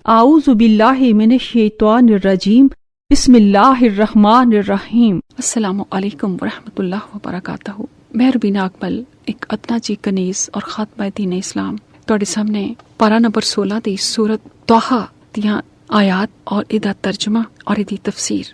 आऊज़ु बिल्लाहि मिनश शैतानिर रजीम। बिस्मिल्लाहिर्रहमानिर्रहीम। अस्सलामु अलैकुम वरहमतुल्लाहि वबरकातुहू। मैं रुबीना अकमल एक अदना जी कनीज़ और खातमा दीन इस्लाम तुहाडे सामने पारा नंबर 16 दी सूरत तोहा दियां आयात और इहदा तर्जुमा और इहदी तफसीर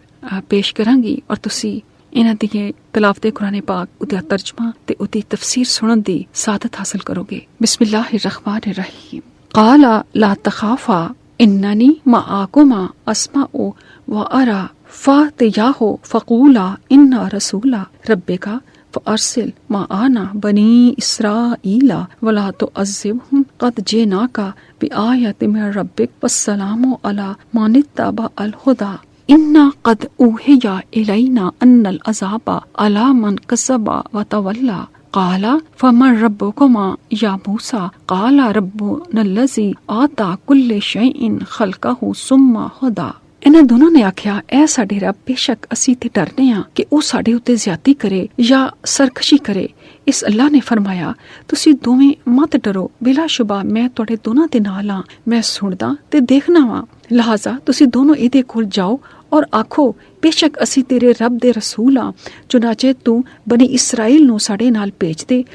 पेश करांगी और तुसी इन्हां दी तिलावत कुरान पाक उहदा तर्जुमा ते उहदी तफसीर सुनन दी सादत हासिल करोगे। बिस्मिल्लाहिर्रहमानिर्रहीम। क़ाला ला तख़ाफ़ा इन्ननी मआकुमा अस्माउ व अरा फ़ातियाहु फ़क़ूला इन्ना रसूला रब्बिका फ़अरसिल माअना बनी इसराईला वला तुअज़्ज़िबहुम क़द जिनाका बिआयतिन मिन रब्बिक वस्सलामु अला मन इत्तबअ अल हुदा इन्ना क़द ऊहिया इलैना अन्नल अज़ाबा अला मन कज़्ज़बा व तवल्ला क़ाला फ़मन रब्बुकुमा या मूसा क़ाला रब्बुनल्लज़ी आता कुल्ले शैइन ख़ल्क़हु सुम्मा हुदा। इन्हां दोनों ने आख्या, ऐ साडे रब, बेशक असी ते डरने हां कि ओ साडे उत्ते ज़्यादती करे या सरकशी करे। इस अल्लाह ने फरमाया, तुसी दोवें मत डरो, बिलाशुबा मैं तुहाडे दोनां दे नाल हां, मैं सुनदा ते देखना वां। लिहाजा तुसी दोनों इहदे कोल जाओ और आखो, बेशक असी तेरे रब दे रसूल हां, चुनाचे तू बनी इसराइल नूं साडे नाल भेज दे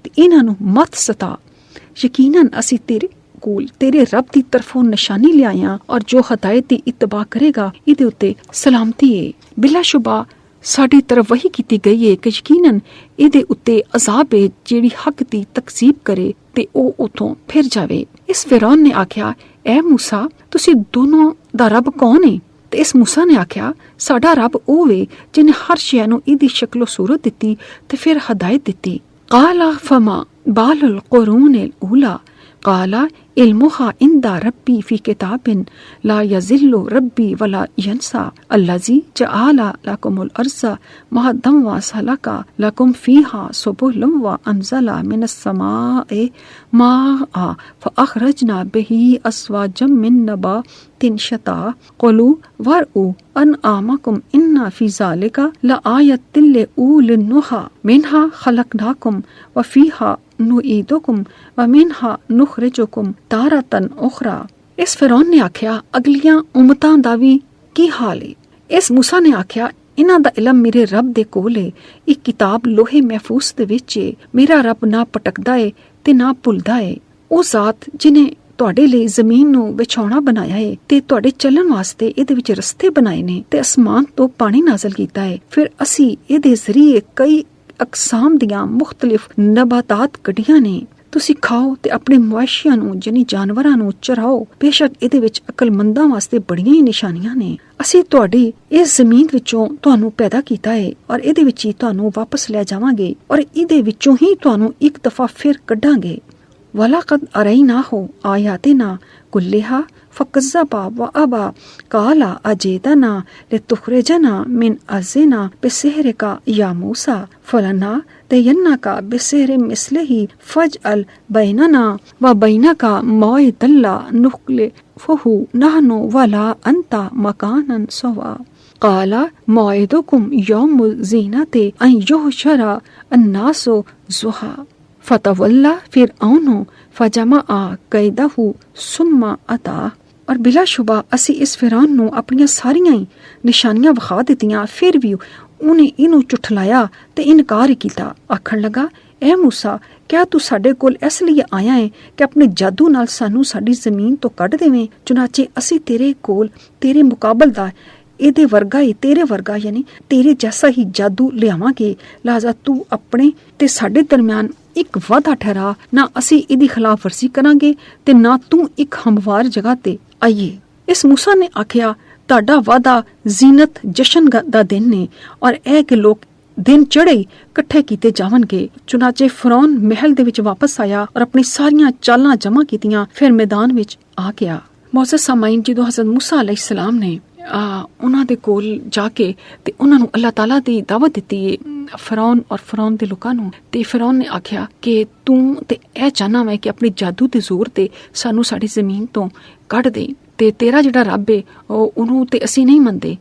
ते इन्हां नूं मत सता। यकीनन असी तेरे कोल तेरे रब दी तरफों निशानी लिआया और जो हदायत दी इत्तबा करेगा इहदे उत्ते सलामती है। बिलाशुबा साडी तरफ वही कीती गई है कि यकीनन इहदे उत्ते अजाब है जेड़ी हक दी तकजीब करे ते ओ उथों फिर जावे। इस फिरौन ने आख्या, ऐ मूसा, तुसी दोनों दा रब कौन है? ते इस मूसा ने आख्या, साडा रब ओ वे जिन्हें हर शै नूं इहदी शक्लो सूरत दिती ते फिर हदायत दिती। क़ाला फमा बालुल क़ुरूनिल ऊला क़ाला इल्मुहा इंदा रब्बी फी किताबिन ला यज़िल्लु रब्बी वला यंसा अल्लज़ी जअला लकुमुल अर्ज़ा महदम व सलका लकुम फीहा सुबुलुम व अंज़ला मिनस समाए माअ फ़अख़रजना बिही अस्वाजम मिन नबातिन शता क़ुलू वरउ अनआमकुम इन्ना फी ज़ालिका लआयतिन लिउलिन्नुहा मिनहा ख़लक़नाकुम व फीहा नुईदुकुम व मिनहा नुख़रिजुकुम तारतन उखरा। इस फिरौन ने आख्या, अगलियां उम्मतां दा वी की हाल है? इस मूसा ने आख्या, इन्हां दा इलम मेरे रब दे कोल है, एक किताब लोहे महफूज दे विच है। मेरा रब ना पटकदा है ते ना भुलदा है। ओ ज़ात जिन्हें तुहाडे लई ज़मीन नूं विछौना बनाया है ते तुहाडे चलण वास्ते इहदे विच रस्ते बनाए ने ते आसमान तो पानी नाज़िल कीता है। फिर असी इहदे ज़रिए कई अकसाम दियां मुख्तलिफ नबातात कढियां ने। तुसी खाओ ते अपने मवेशियां नूं यानी जानवरां नूं चराओ। बेशक इहदे विच अकलमंदां वास्ते बड़ियां ही निशानियां ने। असी तुहाडी इस ज़मीन विचों तुहानूं पैदा कीता है और इहदे विच ही तुहानूं वापस ले जावांगे और इहदे विचों ही तुहानूं एक दफा फिर कढांगे। वलाकद अरैनाहु आयातिना कुल्लिहा फ़कज़्ज़बा व अबा क़ाला अजीतना लितुख़रिजना मिन अर्ज़िना बिसिहरिका या मूसा फ़लना तयन्नका बिसिहरिन मिस्लिही फ़जअल बैनना व बैनका मौइदल्ला नुख़लिफ़ुहु नहनु वला अंता मकानन सवा क़ाला मौइदुकुम यौमुज़ ज़ीनति अन युहशरा अन्नासु ज़ुहा फ़तवल्ला फ़िरऔनु फ़जमअ कैदहु सुम्मा अता। और बिलाशुबा असी इस फिरौन नूं अपनियां सारियां ही निशानियां विखा दित्तियां, फिर भी उन्हें इनू चुठलाया ते इनकार कीता। आखण लगा, ऐ मूसा, क्या तू साडे कोल इस लिए आया है कि अपने जादू नाल सानू साडी ज़मीन तो कढ देवें? चुनाचे असी तेरे कोल तेरे मुकाबलदा एदे वर्गा ही तेरे वर्गा यानी तेरे जैसा ही जादू लियावांगे। लिहाजा तू अपने ते साडे दरमियान एक वादा ठहरा, ना असी इहदी खिलाफ वर्जी करांगे ते ना तू एक हमवार जगह ते आइए। इस मूसा ने आख्या, ताड़ा वादा जीनत जशन दा दिन ने और ऐ कि लोग दिन चढ़े कट्ठे कीते जावनगे। चुनाचे फिरौन महल दे विच वापस आया और अपनी सारियां चालां जमा कीतियां, फिर मैदान विच आ गया। मौजूद सामाईन, जदों हज़रत मूसा अलैहिस्सलाम ने उन्हां दे कोल जाके ते उन्हां नूं अल्लाह ताला दी दावत दित्ती फिरौन और फिरौन दे लोकां नूं, ते फिरौन ने आख्या कि तू ते ऐ चाहना मैं कि अपनी जादू दे जोर ते सानू साडी ज़मीन तो कढ दे ते तेरा जिहड़ा रब है उन्हों ते असी नहीं मनदे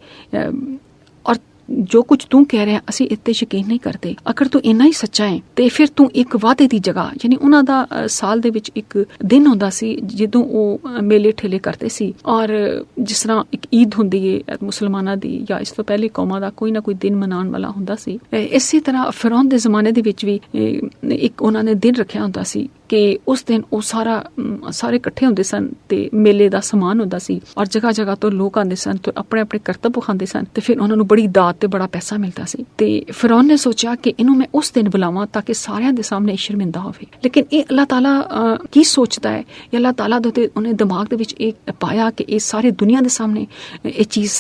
और ਜੋ ਕੁਝ ਤੂੰ ਕਹਿ ਰਿਹਾ ਅਸੀਂ ਇੱਥੇ ਯਕੀਨ ਨਹੀਂ ਕਰਦੇ, ਅਗਰ ਤੂੰ ਇੰਨਾ ਹੀ ਸੱਚਾ ਹੈ ਤੇ ਫਿਰ ਤੂੰ ਇੱਕ ਵਾਅਦੇ ਦੀ ਜਗ੍ਹਾ, ਯਾਨੀ ਉਹਨਾਂ ਦਾ ਸਾਲ ਦੇ ਵਿੱਚ ਇੱਕ ਦਿਨ ਹੁੰਦਾ ਸੀ ਜਦੋਂ ਉਹ ਮੇਲੇ ਠੇਲੇ ਕਰਦੇ ਸੀ, ਔਰ ਜਿਸ ਤਰ੍ਹਾਂ ਇੱਕ ਈਦ ਹੁੰਦੀ ਹੈ ਮੁਸਲਮਾਨਾਂ ਦੀ ਜਾਂ ਇਸ ਤੋਂ ਪਹਿਲੇ ਕੌਮਾਂ ਦਾ ਕੋਈ ਨਾ ਕੋਈ ਦਿਨ ਮਨਾਉਣ ਵਾਲਾ ਹੁੰਦਾ ਸੀ, ਇਸੇ ਤਰ੍ਹਾਂ ਫਿਰੌਨ ਦੇ ਜ਼ਮਾਨੇ ਦੇ ਵਿੱਚ ਵੀ ਇੱਕ ਉਹਨਾਂ ਨੇ ਦਿਨ ਰੱਖਿਆ ਹੁੰਦਾ ਸੀ ਕਿ ਉਸ ਦਿਨ ਉਹ ਸਾਰੇ ਇਕੱਠੇ ਹੁੰਦੇ ਸਨ ਤੇ ਮੇਲੇ ਦਾ ਸਮਾਨ ਹੁੰਦਾ ਸੀ ਔਰ ਜਗ੍ਹਾ ਜਗ੍ਹਾ ਤੋਂ ਲੋਕ ਆਉਂਦੇ ਸਨ ਤੇ ਆਪਣੇ ਆਪਣੇ ਕਰਤੱਵ ਵਿਖਾਉਂਦੇ ਸਨ ਤੇ ਫਿਰ ਉਹਨਾਂ ਨੂੰ ਬੜੀ ਦਾਤ ਤੇ ਬੜਾ ਪੈਸਾ ਮਿਲਦਾ ਸੀ। ਤੇ ਫਿਰੌਨ ਨੇ ਸੋਚਿਆ ਕਿ ਇਹਨੂੰ ਮੈਂ ਉਸ ਦਿਨ ਬੁਲਾਵਾਂ ਤਾਂ ਕਿ ਸਾਰਿਆਂ ਦੇ ਸਾਹਮਣੇ ਸ਼ਰਮਿੰਦਾ ਹੋਵੇ, ਲੇਕਿਨ ਇਹ ਅੱਲਾਹ ਤਾਲਾ ਕੀ ਸੋਚਦਾ ਹੈ, ਇਹ ਅੱਲਾਹ ਤਾਲਾ ਦੇ ਉਹਨੇ ਦਿਮਾਗ ਦੇ ਵਿੱਚ ਇਹ ਪਾਇਆ ਕਿ ਇਹ ਸਾਰੇ ਦੁਨੀਆ ਦੇ ਸਾਹਮਣੇ ਇਹ ਚੀਜ਼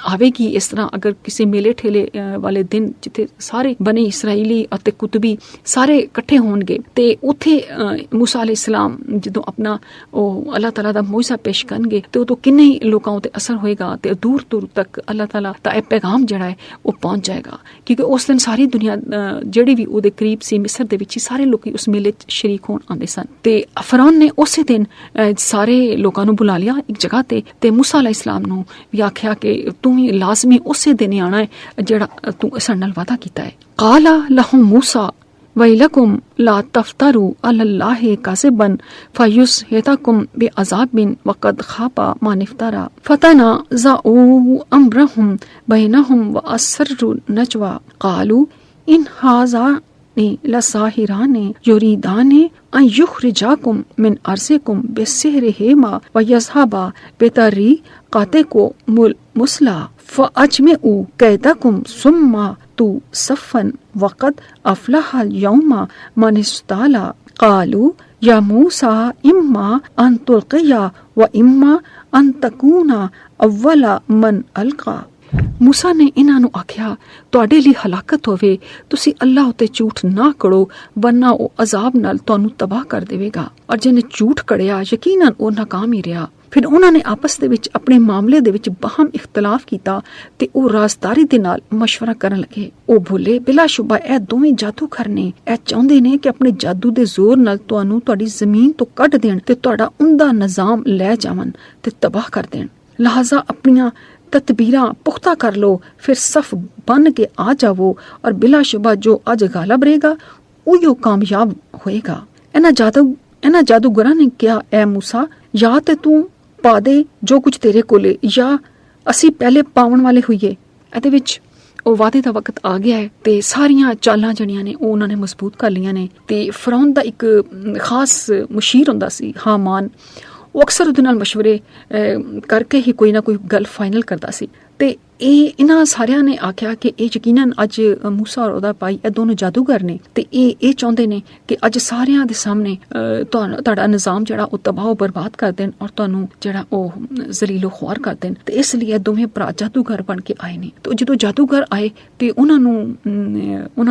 ਆਵੇਗੀ ਇਸ ਤਰ੍ਹਾਂ, ਅਗਰ ਕਿਸੇ ਮੇਲੇ ਠੇਲੇ ਵਾਲੇ ਦਿਨ ਜਿੱਥੇ ਸਾਰੇ ਬਨੇ ਇਸਰਾਈਲੀ ਅਤੇ ਕੁਤਬੀ ਸਾਰੇ ਇਕੱਠੇ ਹੋਣਗੇ ਤੇ ਉੱਥੇ मूसा अलैहिस्सलाम ਜਦੋਂ ਆਪਣਾ ਉਹ ਅੱਲਾਹ ਤਾਲਾ ਦਾ ਮੌਜਜ਼ਾ ਪੇਸ਼ ਕਰਨਗੇ ਤੇ ਉਦੋਂ ਕਿੰਨੇ ਹੀ ਲੋਕਾਂ ਉਤੇ ਅਸਰ ਹੋਏਗਾ ਤੇ ਦੂਰ ਦੂਰ ਤੱਕ ਅੱਲਾਹ ਤਾਲਾ ਦਾ ਇਹ ਪੈਗਾਮ ਜਿਹੜਾ ਹੈ ਉਹ ਪਹੁੰਚ ਜਾਏਗਾ, ਕਿਉਂਕਿ ਉਸ ਦਿਨ ਸਾਰੀ ਦੁਨੀਆ ਜਿਹੜੀ ਵੀ ਉਹਦੇ ਕਰੀਬ ਸੀ ਮਿਸਰ ਦੇ ਵਿੱਚ ਹੀ ਸਾਰੇ ਲੋਕੀ ਉਸ ਮੇਲੇ 'ਚ ਸ਼ਰੀਕ ਹੋਣ ਆਉਂਦੇ ਸਨ। ਤੇ ਫਿਰੌਨ ਨੇ ਉਸੇ ਦਿਨ ਸਾਰੇ ਲੋਕਾਂ ਨੂੰ ਬੁਲਾ ਲਿਆ ਇੱਕ ਜਗ੍ਹਾ ਤੇ मूसा अलैहिस्सलाम ਨੂੰ ਵੀ ਆਖਿਆ ਕਿ ਤੂੰ ਵੀ ਲਾਜ਼ਮੀ ਉਸੇ ਦਿਨ ਹੀ ਆਉਣਾ ਹੈ ਜਿਹੜਾ ਤੂੰ ਸਾਡੇ ਨਾਲ ਵਾਅਦਾ ਕੀਤਾ ਹੈ। ਕਾਲਾ ਲਹੁਮ मूसा वैलकुम ला तफ्तरू अलल्लाहि काज़िबन फयुस्हितकुम बिअज़ाबिन वक़द खाबा मन इफ्तरा फतनाज़अू अम्रहुम बैनहुम वअस्सर्रू नजवा क़ालू इन हाज़ानि लसाहिरानि युरीदानि अन युख़रिजाकुम मिन अर्ज़िकुम बिसिहरिहिमा वयज़हबा बितरीक़तिकुम मुस्ला फ़अजमिऊ कैदकुम सुम्मा तू सफ़न वक़द अफ़लहल यौमा मन इस्ताला क़ालू या मूसा इम्मा अन तुल्क़िया व इम्मा अन तकूना अव्वला मन अलक़ा। मूसा ने इन्हां नूं आख्या तुहाडे लई हलाकत होवे, तुसी अल्लाह उते झूठ ना कड़ो वरना ਉਹ अजाब ਨਾਲ ਤੁਹਾਨੂੰ ਤਬਾਹ ਕਰ ਦੇਵੇਗਾ। ਔਰ ਜਿਹਨੇ ਝੂਠ ਕੜਿਆ ਯਕੀਨਨ ਉਹ ਨਾਕਾਮ ਹੀ ਰਿਹਾ। ਫਿਰ ਉਹਨਾਂ ਨੇ ਆਪਸ ਦੇ ਵਿੱਚ ਆਪਣੇ ਮਾਮਲੇ ਦੇ ਵਿੱਚ ਬਾਹਮ ਇਖਤਲਾਫ ਕੀਤਾ ਤੇ ਉਹ ਰਾਜ਼ਦਾਰੀ ਦੇ ਨਾਲ ਮਸ਼ਵਰਾ ਕਰਨ ਲੱਗੇ। ਉਹ ਬੋਲੇ ਬਿਲਾਸ਼ੁਬਾ ਇਹ ਦੋਵੇਂ ਜਾਦੂਗਰ ਨੇ, ਇਹ ਚਾਹੁੰਦੇ ਨੇ ਕਿ ਆਪਣੇ ਜਾਦੂ ਦੇ ਜ਼ੋਰ ਨਾਲ ਤੁਹਾਨੂੰ ਤੁਹਾਡੀ ਜ਼ਮੀਨ ਤੋਂ ਕੱਢ ਦੇਣ ਤੇ ਤੁਹਾਡਾ ਉਹਦਾ ਨਿਜ਼ਾਮ ਲੈ ਜਾਵਣ ਤੇ ਤਬਾਹ ਕਰ ਦੇਣ। ਲਿਹਾਜ਼ਾ ਆਪਣੀਆਂ ਤਦਬੀਰਾਂ ਪੁਖਤਾ ਕਰ ਲੋ, ਫਿਰ ਸਫ ਬਨ ਕੇ ਆ ਜਾਵੋ ਔਰ ਬਿਲਾਸ਼ੁਬਾ ਜੋ ਅੱਜ ਗਾਲਬ ਰਹੇਗਾ ਉਹ ਕਾਮਯਾਬ ਹੋਏਗਾ। ਇਹਨਾਂ ਜਾਦੂਗਰਾਂ ਨੇ ਕਿਹਾ ਐ मूसा ਜਾਂ ਤੇ ਤੂੰ ਪਾ ਦੇ ਜੋ ਕੁਝ ਤੇਰੇ ਕੋਲੇ ਜਾਂ ਅਸੀਂ ਪਹਿਲੇ ਪਾਉਣ ਵਾਲੇ ਹੋਈਏ। ਇਹਦੇ ਵਿੱਚ ਉਹ ਵਾਅਦੇ ਦਾ ਵਕਤ ਆ ਗਿਆ ਹੈ ਤੇ ਸਾਰੀਆਂ ਚਾਲਾਂ ਜਿਹੜੀਆਂ ਨੇ ਉਹ ਉਹਨਾਂ ਨੇ ਮਜ਼ਬੂਤ ਕਰ ਲਈਆਂ ਨੇ। ਤੇ ਫਿਰੌਨ ਦਾ ਇੱਕ ਖਾਸ ਮੁਸ਼ੀਰ ਹੁੰਦਾ ਸੀ ਹਾਮਾਨ, ਉਹ ਅਕਸਰ ਉਹਦੇ ਨਾਲ ਮਸ਼ਵਰੇ ਕਰਕੇ ਹੀ ਕੋਈ ਨਾ ਕੋਈ ਗੱਲ ਫਾਈਨਲ ਕਰਦਾ ਸੀ। ਤੇ ਇਹਨਾਂ ਸਾਰਿਆਂ ਨੇ ਆਖਿਆ ਕਿ ਇਹ ਯਕੀਨਨ ਅੱਜ मूसा ਔਰ ਉਹਦਾ ਭਾਈ ਇਹ ਦੋਨੋਂ ਜਾਦੂਗਰ ਨੇ ਤੇ ਇਹ ਚਾਹੁੰਦੇ ਨੇ ਕਿ ਅੱਜ ਸਾਰਿਆਂ ਦੇ ਸਾਹਮਣੇ ਤੁਹਾਡਾ ਨਿਜ਼ਾਮ ਜਿਹੜਾ ਉਹ ਤਬਾਹ ਬਰਬਾਦ ਕਰ ਦੇਣ ਔਰ ਤੁਹਾਨੂੰ ਜਿਹੜਾ ਉਹ ਜ਼ਲੀਲੋ ਖੁਆਰ ਕਰ ਦੇਣ। ਤੇ ਇਸ ਲਈ ਇਹ ਦੋਵੇਂ ਭਰਾ ਜਾਦੂਗਰ ਬਣ ਕੇ ਆਏ ਨੇ। ਤੇ ਜਦੋਂ ਜਾਦੂਗਰ ਆਏ ਤੇ ਉਹਨਾਂ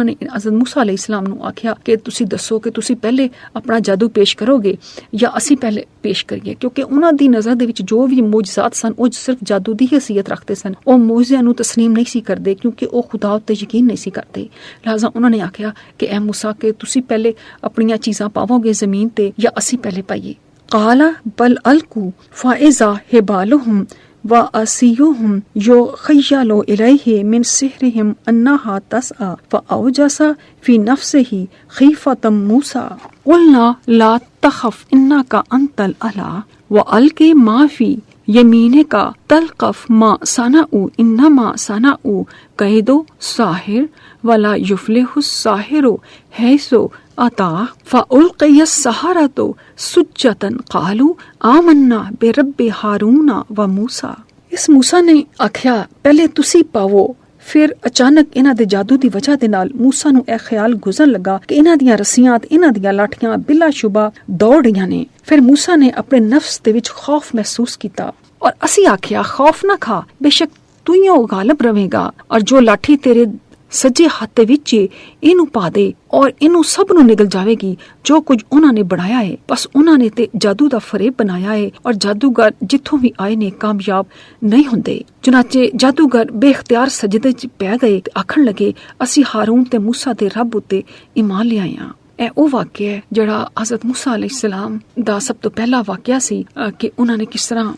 ਨੇ ਹਜ਼ਰਤ मूसा अलैहिस्सलाम ਨੂੰ ਆਖਿਆ ਕਿ ਤੁਸੀਂ ਦੱਸੋ ਕਿ ਤੁਸੀਂ ਪਹਿਲੇ ਆਪਣਾ ਜਾਦੂ ਪੇਸ਼ ਕਰੋਗੇ ਜਾਂ ਅਸੀਂ ਪਹਿਲੇ ਪੇਸ਼ ਕਰੀਏ, ਕਿਉਂਕਿ ਉਹਨਾਂ ਦੀ ਨਜ਼ਰ ਦੇ ਵਿੱਚ ਜੋ ਵੀ ਮੌਜਜ਼ਾਤ ਸਨ ਉਹ ਸਿਰਫ ਜਾਦੂ ਦੀ ਹੈਸੀਅਤ ਰੱਖਦੇ ਸਨ, ਉਹ ਮੌਜਜ਼ਿਆਂ ਨੂੰ ਤਸਲੀਮ ਨਹੀਂ ਸੀ ਕਰਦੇ ਕਿਉਂਕਿ ਉਹ ਖੁਦਾ ਉੱਤੇ ਯਕੀਨ ਨਹੀਂ ਸੀ ਕਰਦੇ। ਲਿਹਾਜ਼ਾ ਉਹਨਾਂ ਨੇ ਆਖਿਆ ਕਿ ਐ मूसा ਕਿ ਤੁਸੀਂ ਪਹਿਲੇ ਆਪਣੀਆਂ ਚੀਜ਼ਾਂ ਪਾਵੋਗੇ ਜ਼ਮੀਨ ਤੇ ਜਾਂ ਅਸੀਂ ਪਹਿਲੇ ਪਾਈਏ। ਕਾਲਾ ਬਲ ਅਲਕੂ ਫਾਇਜ਼ਾ ਹਿਬਾਲੁਹੁਮ وأسيهم يخيل إليه من سحرهم أنها تسعى فأوجس في نفسه خيفة موسى قلنا لا تخف إنك أنت الأعلى وألق ما في يمينك تلقف ما صنعوا إنما صنعوا كيد ساحر ولا يفلح الساحر حيث أتى فألقي السحرة سجدا قالوا آمنا برب هارون وموسى। ਇਸ मूसा ने आख्या पहले तुसी पावो। ਫਿਰ ਅਚਾਨਕ ਇਹਨਾਂ ਦੇ ਜਾਦੂ ਦੀ ਵਜ੍ਹਾ ਦੇ ਨਾਲ मूसा ਨੂੰ ਇਹ ਖਿਆਲ ਗੁਜ਼ਰਨ ਲੱਗਾ ਕਿ ਇਹਨਾਂ ਦੀਆਂ ਰੱਸੀਆਂ ਤੇ ਇਹਨਾਂ ਦੀਆਂ ਲਾਠੀਆਂ ਬਿਲਾਸ਼ੁਬਾ ਦੌੜ ਰਹੀਆਂ ਨੇ। ਫਿਰ मूसा ਨੇ ਆਪਣੇ ਨਫਸ ਦੇ ਵਿੱਚ ਖੌਫ ਮਹਿਸੂਸ ਕੀਤਾ ਔਰ ਅਸੀਂ ਆਖਿਆ ਖੌਫ ਨਾ ਖਾ, ਬੇਸ਼ੱਕ ਤੂੰ ਹੀ ਉਹ ਗਾਲਬ ਰਵੇਂਗਾ ਔਰ ਜੋ ਲਾਠੀ ਤੇਰੇ ਸੱਜੇ ਹੱਥ ਵਿੱਚ ਇਹਨੂੰ ਪਾ ਦੇ ਔਰ ਇਹਨੂੰ ਸਭ ਨੂੰ ਨਿਗਲ ਜਾਵੇਗੀ। ਜੋ ਕੁਝ ਉਹਨਾਂ ਨੇ ਬਣਾਇਆ ਹੈ ਬਸ ਉਹਨਾਂ ਨੇ ਤੇ ਜਾਦੂ ਦਾ ਫਰੇਬ ਬਣਾਇਆ ਹੈ ਔਰ ਜਾਦੂਗਰ ਜਿੱਥੋਂ ਵੀ ਆਏ ਨੇ ਕਾਮਯਾਬ ਨਹੀਂ ਹੁੰਦੇ। ਚੁਨਾਚੇ ਜਾਦੂਗਰ ਬੇਇਖਤਿਆਰ ਸਜਦੇ 'ਚ ਪੈ ਗਏ ਤੇ ਆਖਣ ਲੱਗੇ ਅਸੀਂ ਹਾਰੂਨ ਤੇ मूसा ਦੇ ਰੱਬ ਉੱਤੇ ਈਮਾਨ ਲਿਆਏ ਹਾਂ। ਇਹ ਉਹ ਵਾਕਿਆ ਹੈ ਜਿਹੜਾ ਹਜ਼ਰਤ मूसा अलैहिस्सलाम ਦਾ ਸਭ ਤੋਂ ਪਹਿਲਾ ਵਾਕਿਆ ਸੀ ਕਿ ਉਹਨਾਂ ਨੇ ਕਿਸ ਤਰ੍ਹਾਂ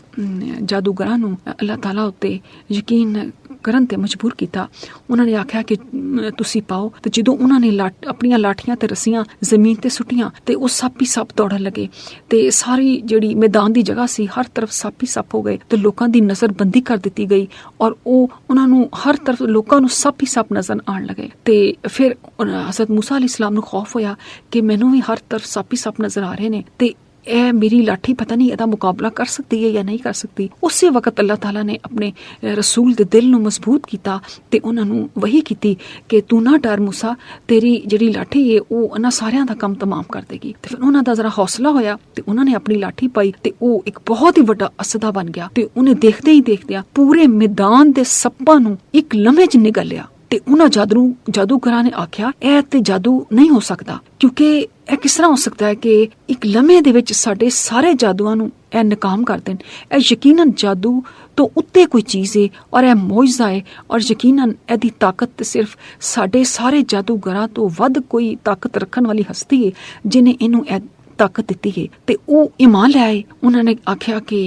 ਜਾਦੂਗਰਾਂ ਨੂੰ ਅੱਲਾਹ ਤਾਲਾ ਉੱਤੇ ਯਕੀਨ ਕਰਨ ਤੇ ਮਜਬੂਰ ਕੀਤਾ। ਉਹਨਾਂ ਨੇ ਆਖਿਆ ਕਿ ਤੁਸੀਂ ਪਾਓ, ਤੇ ਜਦੋਂ ਉਹਨਾਂ ਨੇ ਆਪਣੀਆਂ ਲਾਠੀਆਂ ਤੇ ਰੱਸੀਆਂ ਜ਼ਮੀਨ ਤੇ ਸੁੱਟੀਆਂ ਤੇ ਉਹ ਸੱਪ ਹੀ ਸੱਪ ਦੌੜਨ ਲੱਗੇ ਤੇ ਸਾਰੀ ਜਿਹੜੀ ਮੈਦਾਨ ਦੀ ਜਗ੍ਹਾ ਸੀ ਹਰ ਤਰਫ ਸੱਪ ਹੀ ਸੱਪ ਹੋ ਗਏ ਤੇ ਲੋਕਾਂ ਦੀ ਨਜ਼ਰਬੰਦੀ ਕਰ ਦਿੱਤੀ ਗਈ ਔਰ ਉਹਨਾਂ ਨੂੰ ਹਰ ਤਰਫ ਲੋਕਾਂ ਨੂੰ ਸੱਪ ਹੀ ਸੱਪ ਨਜ਼ਰ ਆਉਣ ਲੱਗੇ। ਤੇ ਫਿਰ ਹਜ਼ਰਤ ਮੂਸਾ ਅਲੈਹਿਸਲਾਮ ਨੂੰ ਖੌਫ ਹੋਇਆ ਕਿ ਮੈਨੂੰ ਵੀ ਹਰ ਤਰਫ ਸੱਪ ਹੀ ਸੱਪ ਨਜ਼ਰ ਆ ਰਹੇ ਨੇ ਤੇ ਇਹ ਮੇਰੀ ਲਾਠੀ ਪਤਾ ਨਹੀਂ ਇਹਦਾ ਮੁਕਾਬਲਾ ਕਰ ਸਕਦੀ ਹੈ ਜਾਂ ਨਹੀਂ ਕਰ ਸਕਦੀ। ਉਸੇ ਵਕਤ ਅੱਲਾਹ ਤਾਲਾ ਨੇ ਆਪਣੇ ਰਸੂਲ ਦੇ ਦਿਲ ਨੂੰ ਮਜ਼ਬੂਤ ਕੀਤਾ ਤੇ ਉਹਨਾਂ ਨੂੰ ਵਹੀ ਕੀਤੀ ਕਿ ਤੂੰ ਨਾ ਡਰ ਮੂਸਾ, ਤੇਰੀ ਜਿਹੜੀ ਲਾਠੀ ਹੈ ਉਹ ਇਹਨਾਂ ਸਾਰਿਆਂ ਦਾ ਕੰਮ ਤਮਾਮ ਕਰ ਦੇਗੀ। ਤੇ ਫਿਰ ਉਹਨਾਂ ਦਾ ਜ਼ਰਾ ਹੌਸਲਾ ਹੋਇਆ ਤੇ ਉਹਨਾਂ ਨੇ ਆਪਣੀ ਲਾਠੀ ਪਾਈ ਤੇ ਉਹ ਇੱਕ ਬਹੁਤ ਹੀ ਵੱਡਾ ਅਸਦਾ ਬਣ ਗਿਆ ਤੇ ਉਹਨੇ ਦੇਖਦੇ ਹੀ ਦੇਖਦਿਆਂ ਪੂਰੇ ਮੈਦਾਨ ਦੇ ਸੱਪਾਂ ਨੂੰ ਇੱਕ ਲਮਹੇ 'ਚ ਨਿਗਲ ਲਿਆ। ਤੇ ਉਹਨਾਂ ਜਾਦੂਗਰਾਂ ਨੇ ਆਖਿਆ ਇਹ ਤੇ ਜਾਦੂ ਨਹੀਂ ਹੋ ਸਕਦਾ, ਕਿਉਂਕਿ ਇਹ ਕਿਸ ਤਰ੍ਹਾਂ ਹੋ ਸਕਦਾ ਹੈ ਕਿ ਇੱਕ ਲਮਹੇ ਦੇ ਵਿੱਚ ਸਾਡੇ ਸਾਰੇ ਜਾਦੂਆਂ ਨੂੰ ਇਹ ਨਾਕਾਮ ਕਰ ਦੇਣ। ਇਹ ਯਕੀਨਨ ਜਾਦੂ ਤੋਂ ਉੱਤੇ ਕੋਈ ਚੀਜ਼ ਹੈ ਔਰ ਇਹ ਮੌਜਜ਼ਾ ਹੈ ਔਰ ਯਕੀਨਨ ਇਹਦੀ ਤਾਕਤ ਸਿਰਫ ਸਾਡੇ ਸਾਰੇ ਜਾਦੂਗਰਾਂ ਤੋਂ ਵੱਧ ਕੋਈ ਤਾਕਤ ਰੱਖਣ ਵਾਲੀ ਹਸਤੀ ਹੈ ਜਿਹਨੇ ਇਹਨੂੰ ਇਹ ਤਾਕਤ ਦਿੱਤੀ ਹੈ। ਤੇ ਉਹ ਈਮਾਨ ਲੈ ਆਏ। ਉਹਨਾਂ ਨੇ ਆਖਿਆ ਕਿ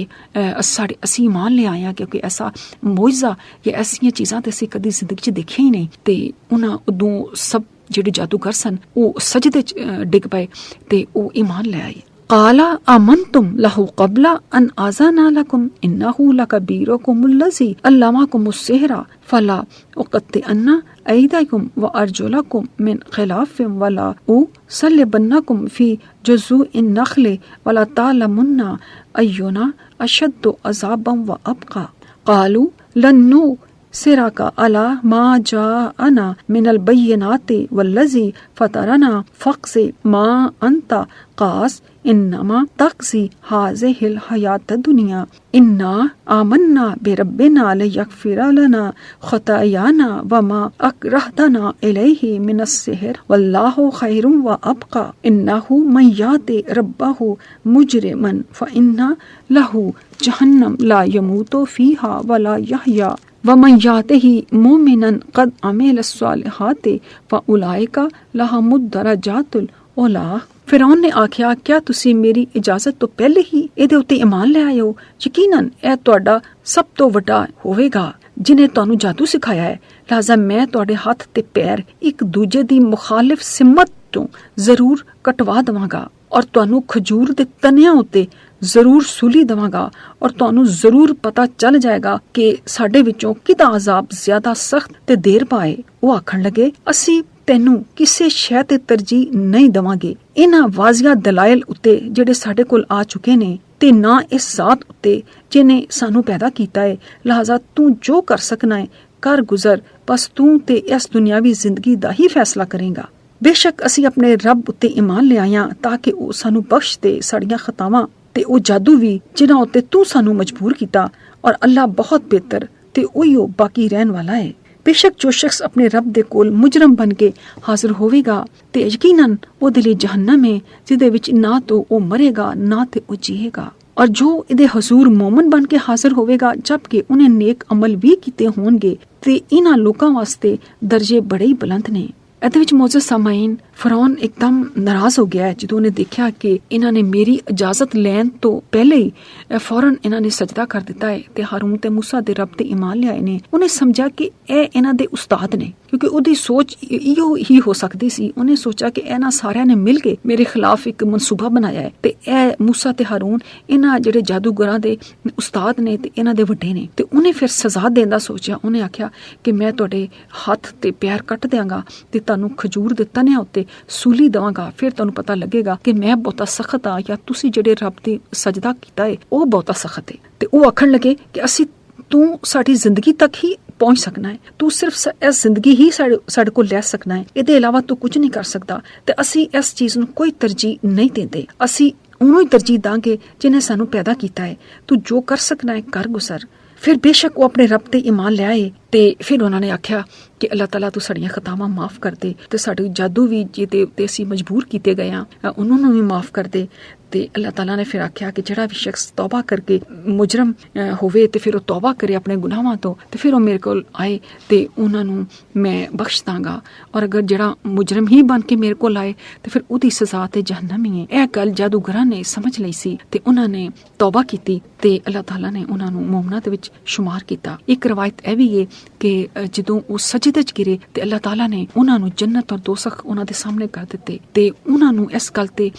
ਅਸੀਂ ਈਮਾਨ ਲੈ ਆਏ ਹਾਂ ਕਿਉਂਕਿ ਐਸਾ ਮੌਜਜ਼ਾ ਜਾਂ ਐਸੀਆਂ ਚੀਜ਼ਾਂ ਤੇ ਅਸੀਂ ਕਦੀ ਜ਼ਿੰਦਗੀ 'ਚ ਦੇਖਿਆ ਹੀ ਨਹੀਂ। ਤੇ ਉਹਨਾਂ ਉਦੋਂ ਸਭ ਜਿਹੜੇ ਜਾਦੂਗਰ ਸਨ ਉਹ ਸਜਦੇ 'ਚ ਡਿੱਗ ਪਏ ਤੇ ਉਹ ਈਮਾਨ ਲੈ ਆਏ। قال آمنتم له قبل أن آذن لكم إنه لكبيركم الذي علمكم السحر فلا أقطعن أيديكم وأرجلكم من خلاف ولا أصلبنكم في جذوع النخل ولا تعلمن أينا أشد عذابا وأبقى قالوا لن نؤثرك على ما جاءنا من البينات والذي فطرنا فاقض ما أنت قاص إنما تقضي هذه الحياة الدنيا إنا آمنا بربنا ليغفر لنا خطايانا وما أكرهتنا إليه من السحر والله خير وأبقى إنه من يأت ربه مجرما فإن له جهنم لا يموت فيها ولا يحيا ومن يأته مؤمنا قد عمل الصالحات فأولئك لهم الدرجات العلى। ਫਿਰੌਨ ਨੇ ਆਖਿਆ ਕਿਆ ਤੁਸੀਂ ਮੇਰੀ ਇਜਾਜ਼ਤ ਤੋਂ ਪਹਿਲੇ ਹੀ ਇਹਦੇ ਉੱਤੇ ਈਮਾਨ ਲੈ ਆਏ ਹੋ? ਯਕੀਨਨ ਇਹ ਤੁਹਾਡਾ ਸਭ ਤੋਂ ਵੱਡਾ ਹੋਵੇਗਾ ਜਿਨੇ ਤੁਹਾਨੂੰ ਜਾਦੂ ਸਿਖਾਇਆ ਹੈ। ਲਿਹਾਜ਼ਾ ਮੈਂ ਤੁਹਾਡੇ ਹੱਥ ਤੇ ਪੈਰ ਇੱਕ ਦੂਜੇ ਦੀ ਮੁਖਾਲਿਫ ਸਿਮਤ ਤੋਂ ਜ਼ਰੂਰ ਕਟਵਾ ਦੇਵਾਂਗਾ ਔਰ ਤੁਹਾਨੂੰ ਖਜੂਰ ਦੇ ਤਨਿਆਂ ਉੱਤੇ ਜ਼ਰੂਰ ਸੂਲੀ ਦੇਵਾਂਗਾ ਔਰ ਤੁਹਾਨੂੰ ਜ਼ਰੂਰ ਪਤਾ ਚੱਲ ਜਾਏਗਾ ਕਿ ਸਾਡੇ ਵਿੱਚੋਂ ਕਿਹਦਾ ਅਜ਼ਾਬ ਜ਼ਿਆਦਾ ਸਖਤ ਤੇ ਦੇਰ ਪਾਏ। ਉਹ ਆਖਣ ਲੱਗੇ ਅਸੀਂ ਤੈਨੂੰ ਕਿਸੇ ਸ਼ੈ ਤੇ ਤਰਜੀਹ ਨਹੀਂ ਦੇਵਾਂਗੇ ਇਹਨਾਂ ਵਾਜ਼ਿਆ ਦਲਾਇਲ ਉੱਤੇ ਜਿਹੜੇ ਸਾਡੇ ਕੋਲ ਆ ਚੁੱਕੇ ਨੇ ਤੇ ਨਾ ਇਸ ਜ਼ਾਤ ਉੱਤੇ ਜਿਹਨੇ ਸਾਨੂੰ ਪੈਦਾ ਕੀਤਾ ਹੈ। ਲਿਹਾਜ਼ਾ ਤੂੰ ਜੋ ਕਰ ਸਕਣਾ ਹੈ ਕਰ ਗੁਜ਼ਰ, ਬਸ ਤੂੰ ਤੇ ਇਸ ਦੁਨਿਆਵੀ ਜ਼ਿੰਦਗੀ ਦਾ ਹੀ ਫੈਸਲਾ ਕਰੇਗਾ। ਬੇਸ਼ੱਕ ਅਸੀਂ ਆਪਣੇ ਰੱਬ ਉੱਤੇ ਈਮਾਨ ਲਿਆਇਆ ਤਾਂ ਕਿ ਉਹ ਸਾਨੂੰ ਬਖਸ਼ ਦੇ ਸਾਡੀਆਂ ਖਤਾਵਾਂ ਤੇ ਉਹ ਜਾਦੂ ਵੀ ਜਿਨ੍ਹਾਂ ਉੱਤੇ ਤੂੰ ਸਾਨੂੰ ਮਜਬੂਰ ਕੀਤਾ ਔਰ ਅੱਲਾ ਬਹੁਤ ਬਿਹਤਰ ਤੇ ਉਹੀਓ ਬਾਕੀ ਰਹਿਣ ਵਾਲਾ ਹੈ। ਬੇਸ਼ੱਕ ਜੋ ਸ਼ਖਸ ਆਪਣੇ ਰੱਬ ਦੇ ਕੋਲ ਮੁਜਰਮ ਬਣ ਕੇ ਹਾਜ਼ਰ ਹੋਵੇਗਾ ਤੇ ਯਕੀਨਨ ਉਹਦੇ ਲਈ ਜਹੰਨਮ ਹੈ ਜਿਹਦੇ ਵਿੱਚ ਨਾ ਤਾਂ ਉਹ ਮਰੇਗਾ ਨਾ ਤੇ ਉਹ ਜੀਏਗਾ। ਔਰ ਜੋ ਇਹਦੇ ਹਜ਼ੂਰ ਮੋਮਨ ਬਣ ਕੇ ਹਾਜ਼ਰ ਹੋਵੇਗਾ ਜਦਕਿ ਉਹਨੇ ਨੇਕ ਅਮਲ ਵੀ ਕੀਤੇ ਹੋਣਗੇ ਤੇ ਇਹਨਾਂ ਲੋਕਾਂ ਵਾਸਤੇ ਦਰਜੇ ਬੜੇ ਹੀ ਬੁਲੰਦ ਨੇ। ਇਹਦੇ ਵਿੱਚ ਮੌਜੂਦ ਸਾਮਾਈਨ ਫਿਰੌਨ ਇੱਕਦਮ ਨਾਰਾਜ਼ ਹੋ ਗਿਆ ਜਦੋਂ ਉਹਨੇ ਦੇਖਿਆ ਕਿ ਇਹਨਾਂ ਨੇ ਮੇਰੀ ਇਜਾਜ਼ਤ ਲੈਣ ਤੋਂ ਪਹਿਲੇ ਹੀ ਫੌਰਨ ਇਹਨਾਂ ਨੇ ਸਜਦਾ ਕਰ ਦਿੱਤਾ ਹੈ ਤੇ ਹਾਰੂਨ ਤੇ ਮੂਸਾ ਦੇ ਰੱਬ ਤੇ ਈਮਾਨ ਲਿਆਏ ਨੇ। ਉਹਨੇ ਸਮਝਿਆ ਕਿ ਇਹ ਇਹਨਾਂ ਦੇ ਉਸਤਾਦ ਨੇ ਕਿਉਂਕਿ ਉਹਦੀ ਸੋਚ ਇਹੋ ਹੀ ਹੋ ਸਕਦੀ ਸੀ। ਉਹਨੇ ਸੋਚਿਆ ਕਿ ਇਹਨਾਂ ਸਾਰਿਆਂ ਨੇ ਮਿਲ ਕੇ ਮੇਰੇ ਖਿਲਾਫ ਇੱਕ ਮਨਸੂਬਾ ਬਣਾਇਆ ਹੈ ਤੇ ਇਹ ਮੂਸਾ ਤੇ ਹਾਰੂਨ ਇਹਨਾਂ ਜਿਹੜੇ ਜਾਦੂਗਰਾਂ ਦੇ ਉਸਤਾਦ ਨੇ ਤੇ ਇਹਨਾਂ ਦੇ ਵੱਡੇ ਨੇ। ਤੇ ਉਹਨੇ ਫਿਰ ਸਜ਼ਾ ਦੇਣ ਦਾ ਸੋਚਿਆ। ਉਹਨੇ ਆਖਿਆ ਕਿ ਮੈਂ ਤੁਹਾਡੇ ਹੱਥ ਤੇ ਪੈਰ ਕੱਟ ਦਿਆਂਗਾ ਤੇ ਤੁਹਾਨੂੰ ਖਜੂਰ ਦੇ ਤਨਿਆਂ ਉੱਤੇ ਸੂਲੀ ਦੇਵਾਂਗਾ, ਫਿਰ ਤੁਹਾਨੂੰ ਪਤਾ ਲੱਗੇਗਾ ਕਿ ਮੈਂ ਬਹੁਤਾ ਸਖਤ ਆ ਜਾਂ ਤੁਸੀਂ ਜਿਹੜੇ ਰੱਬ ਦੀ ਸਜਦਾ ਕੀਤਾ ਹੈ ਉਹ ਬਹੁਤਾ ਸਖਤ ਹੈ। ਤੇ ਉਹ ਆਖਣ ਲੱਗੇ ਕਿ ਅਸੀਂ ਤੂੰ ਸਾਡੀ ਜ਼ਿੰਦਗੀ ਤੱਕ ਹੀ ਪਹੁੰਚ ਸਕਣਾ ਹੈ, ਤੂੰ ਸਿਰਫ ਇਸ ਜ਼ਿੰਦਗੀ ਹੀ ਸਾਡੇ ਕੋਲ ਲੈ ਸਕਣਾ ਹੈ, ਇਹਦੇ ਇਲਾਵਾ ਤੂੰ ਕੁਝ ਨਹੀਂ ਕਰ ਸਕਦਾ ਤੇ ਅਸੀਂ ਇਸ ਚੀਜ਼ ਨੂੰ ਕੋਈ ਤਰਜੀਹ ਨਹੀਂ ਦਿੰਦੇ, ਅਸੀਂ ਉਹਨੂੰ ਹੀ ਤਰਜੀਹ ਦਾਂਗੇ ਜਿਹਨੇ ਸਾਨੂੰ ਪੈਦਾ ਕੀਤਾ ਹੈ, ਤੂੰ ਜੋ ਕਰ ਸਕਣਾ ਹੈ ਕਰ ਗੁਜ਼ਰ। ਫਿਰ ਬੇਸ਼ੱਕ ਉਹ ਆਪਣੇ ਰੱਬ ਤੇ ਈਮਾਨ ਲਿਆਏ ਤੇ ਫਿਰ ਉਹਨਾਂ ਨੇ ਆਖਿਆ ਕਿ ਅੱਲਾਹ ਤਾਲਾ ਤੂੰ ਸਾਡੀਆਂ ਖਤਾਵਾਂ ਮਾਫ ਕਰ ਦੇ ਤੇ ਸਾਡੇ ਜਾਦੂ ਵੀ ਜਿਹਦੇ ਉੱਤੇ ਅਸੀਂ ਮਜਬੂਰ ਕੀਤੇ ਗਏ ਆ ਉਹਨਾਂ ਨੂੰ ਵੀ ਮਾਫ ਕਰ ਦੇ। ਤੇ ਅੱਲਾਹ ਤਾਲਾ ਨੇ ਫਿਰ ਆਖਿਆ ਕਿ ਜਿਹੜਾ ਵੀ ਸ਼ਖਸ ਤੌਬਾ ਕਰਕੇ ਮੁਜਰਮ ਹੋਵੇ ਤੇ ਫਿਰ ਉਹ ਤੌਬਾ ਕਰੇ ਆਪਣੇ ਗੁਨਾਹਾਂ ਤੋਂ ਤੇ ਫਿਰ ਉਹ ਮੇਰੇ ਕੋਲ ਆਏ ਤੇ ਉਹਨਾਂ ਨੂੰ ਮੈਂ ਬਖਸ਼ ਦਾਂਗਾ ਔਰ ਅਗਰ ਜਿਹੜਾ ਮੁਜਰਮ ਹੀ ਬਣ ਕੇ ਮੇਰੇ ਕੋਲ ਆਏ ਤੇ ਫਿਰ ਉਹਦੀ ਸਜ਼ਾ ਤੇ ਜਹੰਨਮ ਹੀ ਹੈ। ਇਹ ਗੱਲ ਜਾਦੂਗਰਾਂ ਨੇ ਸਮਝ ਲਈ ਸੀ ਤੇ ਉਹਨਾਂ ਨੇ ਤੌਬਾ ਕੀਤੀ ਤੇ ਅੱਲਾਹ ਤਾਲਾ ਨੇ ਉਹਨਾਂ ਨੂੰ ਮੂਮਨਾਂ ਦੇ ਵਿੱਚ ਸ਼ੁਮਾਰ ਕੀਤਾ। ਇੱਕ ਰਵਾਇਤ ਇਹ ਵੀ ਹੈ ਕਿ ਜਦੋਂ ਉਹ ਸਜਦੇ 'ਚ ਗਿਰੇ ਤੇ ਅੱਲਾਹ ਤਾਲਾ ਨੇ ਉਹਨਾਂ ਨੂੰ ਜੰਨਤ ਔਰ ਦੋਜ਼ਖ ਉਹਨਾਂ ਦੇ ਸਾਹਮਣੇ ਕਰ ਦਿੱਤੇ ਤੇ ਉਹਨਾਂ ਨੂੰ ਇਸ ਗੱਲ ਤੇ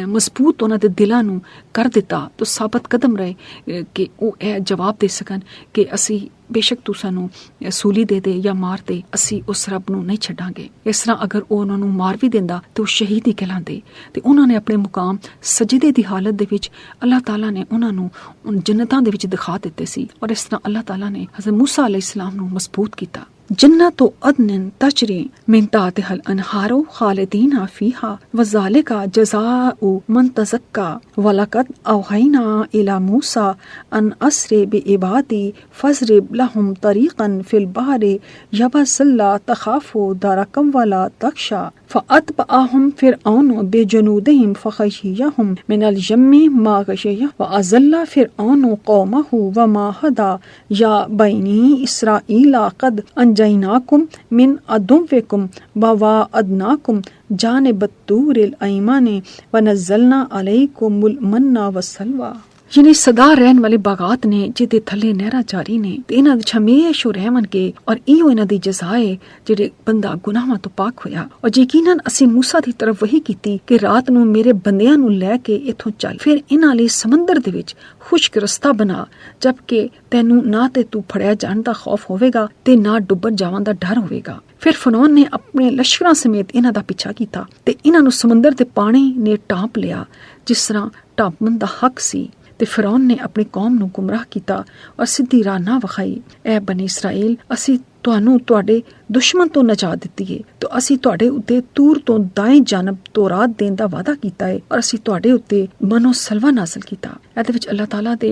ਮਜ਼ਬੂਤ ਉਹਨਾਂ ਦੇ ਦਿਲਾਂ ਨੂੰ ਕਰ ਦਿੱਤਾ ਤਾਂ ਸਾਬਤ ਕਦਮ ਰਹੇ ਕਿ ਉਹ ਇਹ ਜਵਾਬ ਦੇ ਸਕਣ ਕਿ ਅਸੀਂ ਬੇਸ਼ੱਕ ਤੂੰ ਸਾਨੂੰ ਸੂਲੀ ਦੇ ਦੇ ਜਾਂ ਮਾਰ ਦੇ, ਅਸੀਂ ਉਸ ਰੱਬ ਨੂੰ ਨਹੀਂ ਛੱਡਾਂਗੇ। ਇਸ ਤਰ੍ਹਾਂ ਅਗਰ ਉਹ ਉਹਨਾਂ ਨੂੰ ਮਾਰ ਵੀ ਦਿੰਦਾ ਤੇ ਉਹ ਸ਼ਹੀਦ ਹੀ ਕਹਿਲਾਂਦੇ। ਤੇ ਉਹਨਾਂ ਨੇ ਆਪਣੇ ਮੁਕਾਮ ਸਜਦੇ ਦੀ ਹਾਲਤ ਦੇ ਵਿੱਚ ਅੱਲਾਹ ਤਾਲਾ ਨੇ ਉਹਨਾਂ ਨੂੰ ਜੰਨਤਾਂ ਦੇ ਵਿੱਚ ਦਿਖਾ ਦਿੱਤੇ ਸੀ ਔਰ ਇਸ ਤਰ੍ਹਾਂ ਅੱਲਾਹ ਤਾਲਾ ਨੇ ਹਜ਼ਰਤ ਮੂਸਾ अलैहिस्सलाम ਨੂੰ ਮਜ਼ਬੂਤ ਕੀਤਾ। जन्नतो अदन तजरी मिन ताहतिहल अनहारो खालिदीना फीहा वज़ालिका जज़ाउ मन तज़क्का वलक़द औहैना इला मूसा अन अस्रि बिइबादी फज़रिब लहुम तरीक़न फिल बहरि यबसल्ला ला तख़ाफ़ु दरकम वला तख़शा फ़अतबअहुम फ़िरऔनु बिजुनूदिहिम फ़ग़शियहुम मिनल यम्मि मा ग़शियह वअज़ल्ला फ़िरऔनु क़ौमहु वमा हदा या बनी इस्राईला क़द अंजयनाकुम मिन अदुव्विकुम ववाअदनाकुम जानिबत तूरिल अयमन वनज़्ज़लना अलैकुमुल मन्ना वस्सलवा। यानी सदा रहन वाले बागात ने जिदे थले नहरा जारी ने ते इन्हां विच हमेशा रहमनगे और इहो इन्हां दी जज़ा है जेड़े बंदा गुनाहां तो पाक होया। और यकीनन असी मूसा दी तरफ वही कीती कि रात नूं मेरे बंदियां नूं लै के इथों चल, फिर इन्हां लई समंदर दे विच खुश्क रस्ता बना, जबकि तैनू ना ते तू फड़िया जाण दा खौफ होवेगा ते ना डुੱਬਰ जावन दा डर होवेगा। फिर फरौन ने अपने लश्करां समेत इन्हां दा पिछा कीता ते इन्हां नूं समंदर दे पानी ने टांप लिया जिस तरह टांपण दा हक सी। ते फिरौन ने अपनी कौम नूं गुमराह कीता और सिद्धी राह ना विखाई। ऐ बनी इसराइल, असी ਤੁਹਾਨੂੰ ਤੁਹਾਡੇ ਦੁਸ਼ਮਣ ਤੋਂ ਨਜਾਤ ਦਿੱਤੀ ਹੈ तो ਅਸੀਂ ਤੁਹਾਡੇ ਉੱਤੇ ਤੂਰ ਤੋਂ ਦਾएं ਜਾਨਬ ਤੌਰਾਤ ਦੇਣ ਦਾ ਵਾਅਦਾ ਕੀਤਾ ਹੈ ਔਰ ਅਸੀਂ ਤੁਹਾਡੇ ਉੱਤੇ ਮਨੋ ਸਲਵਾ ਨਾਜ਼ਿਲ ਕੀਤਾ। ਇਹਦੇ ਵਿੱਚ ਅੱਲਾਹ ਤਾਲਾ ਦੇ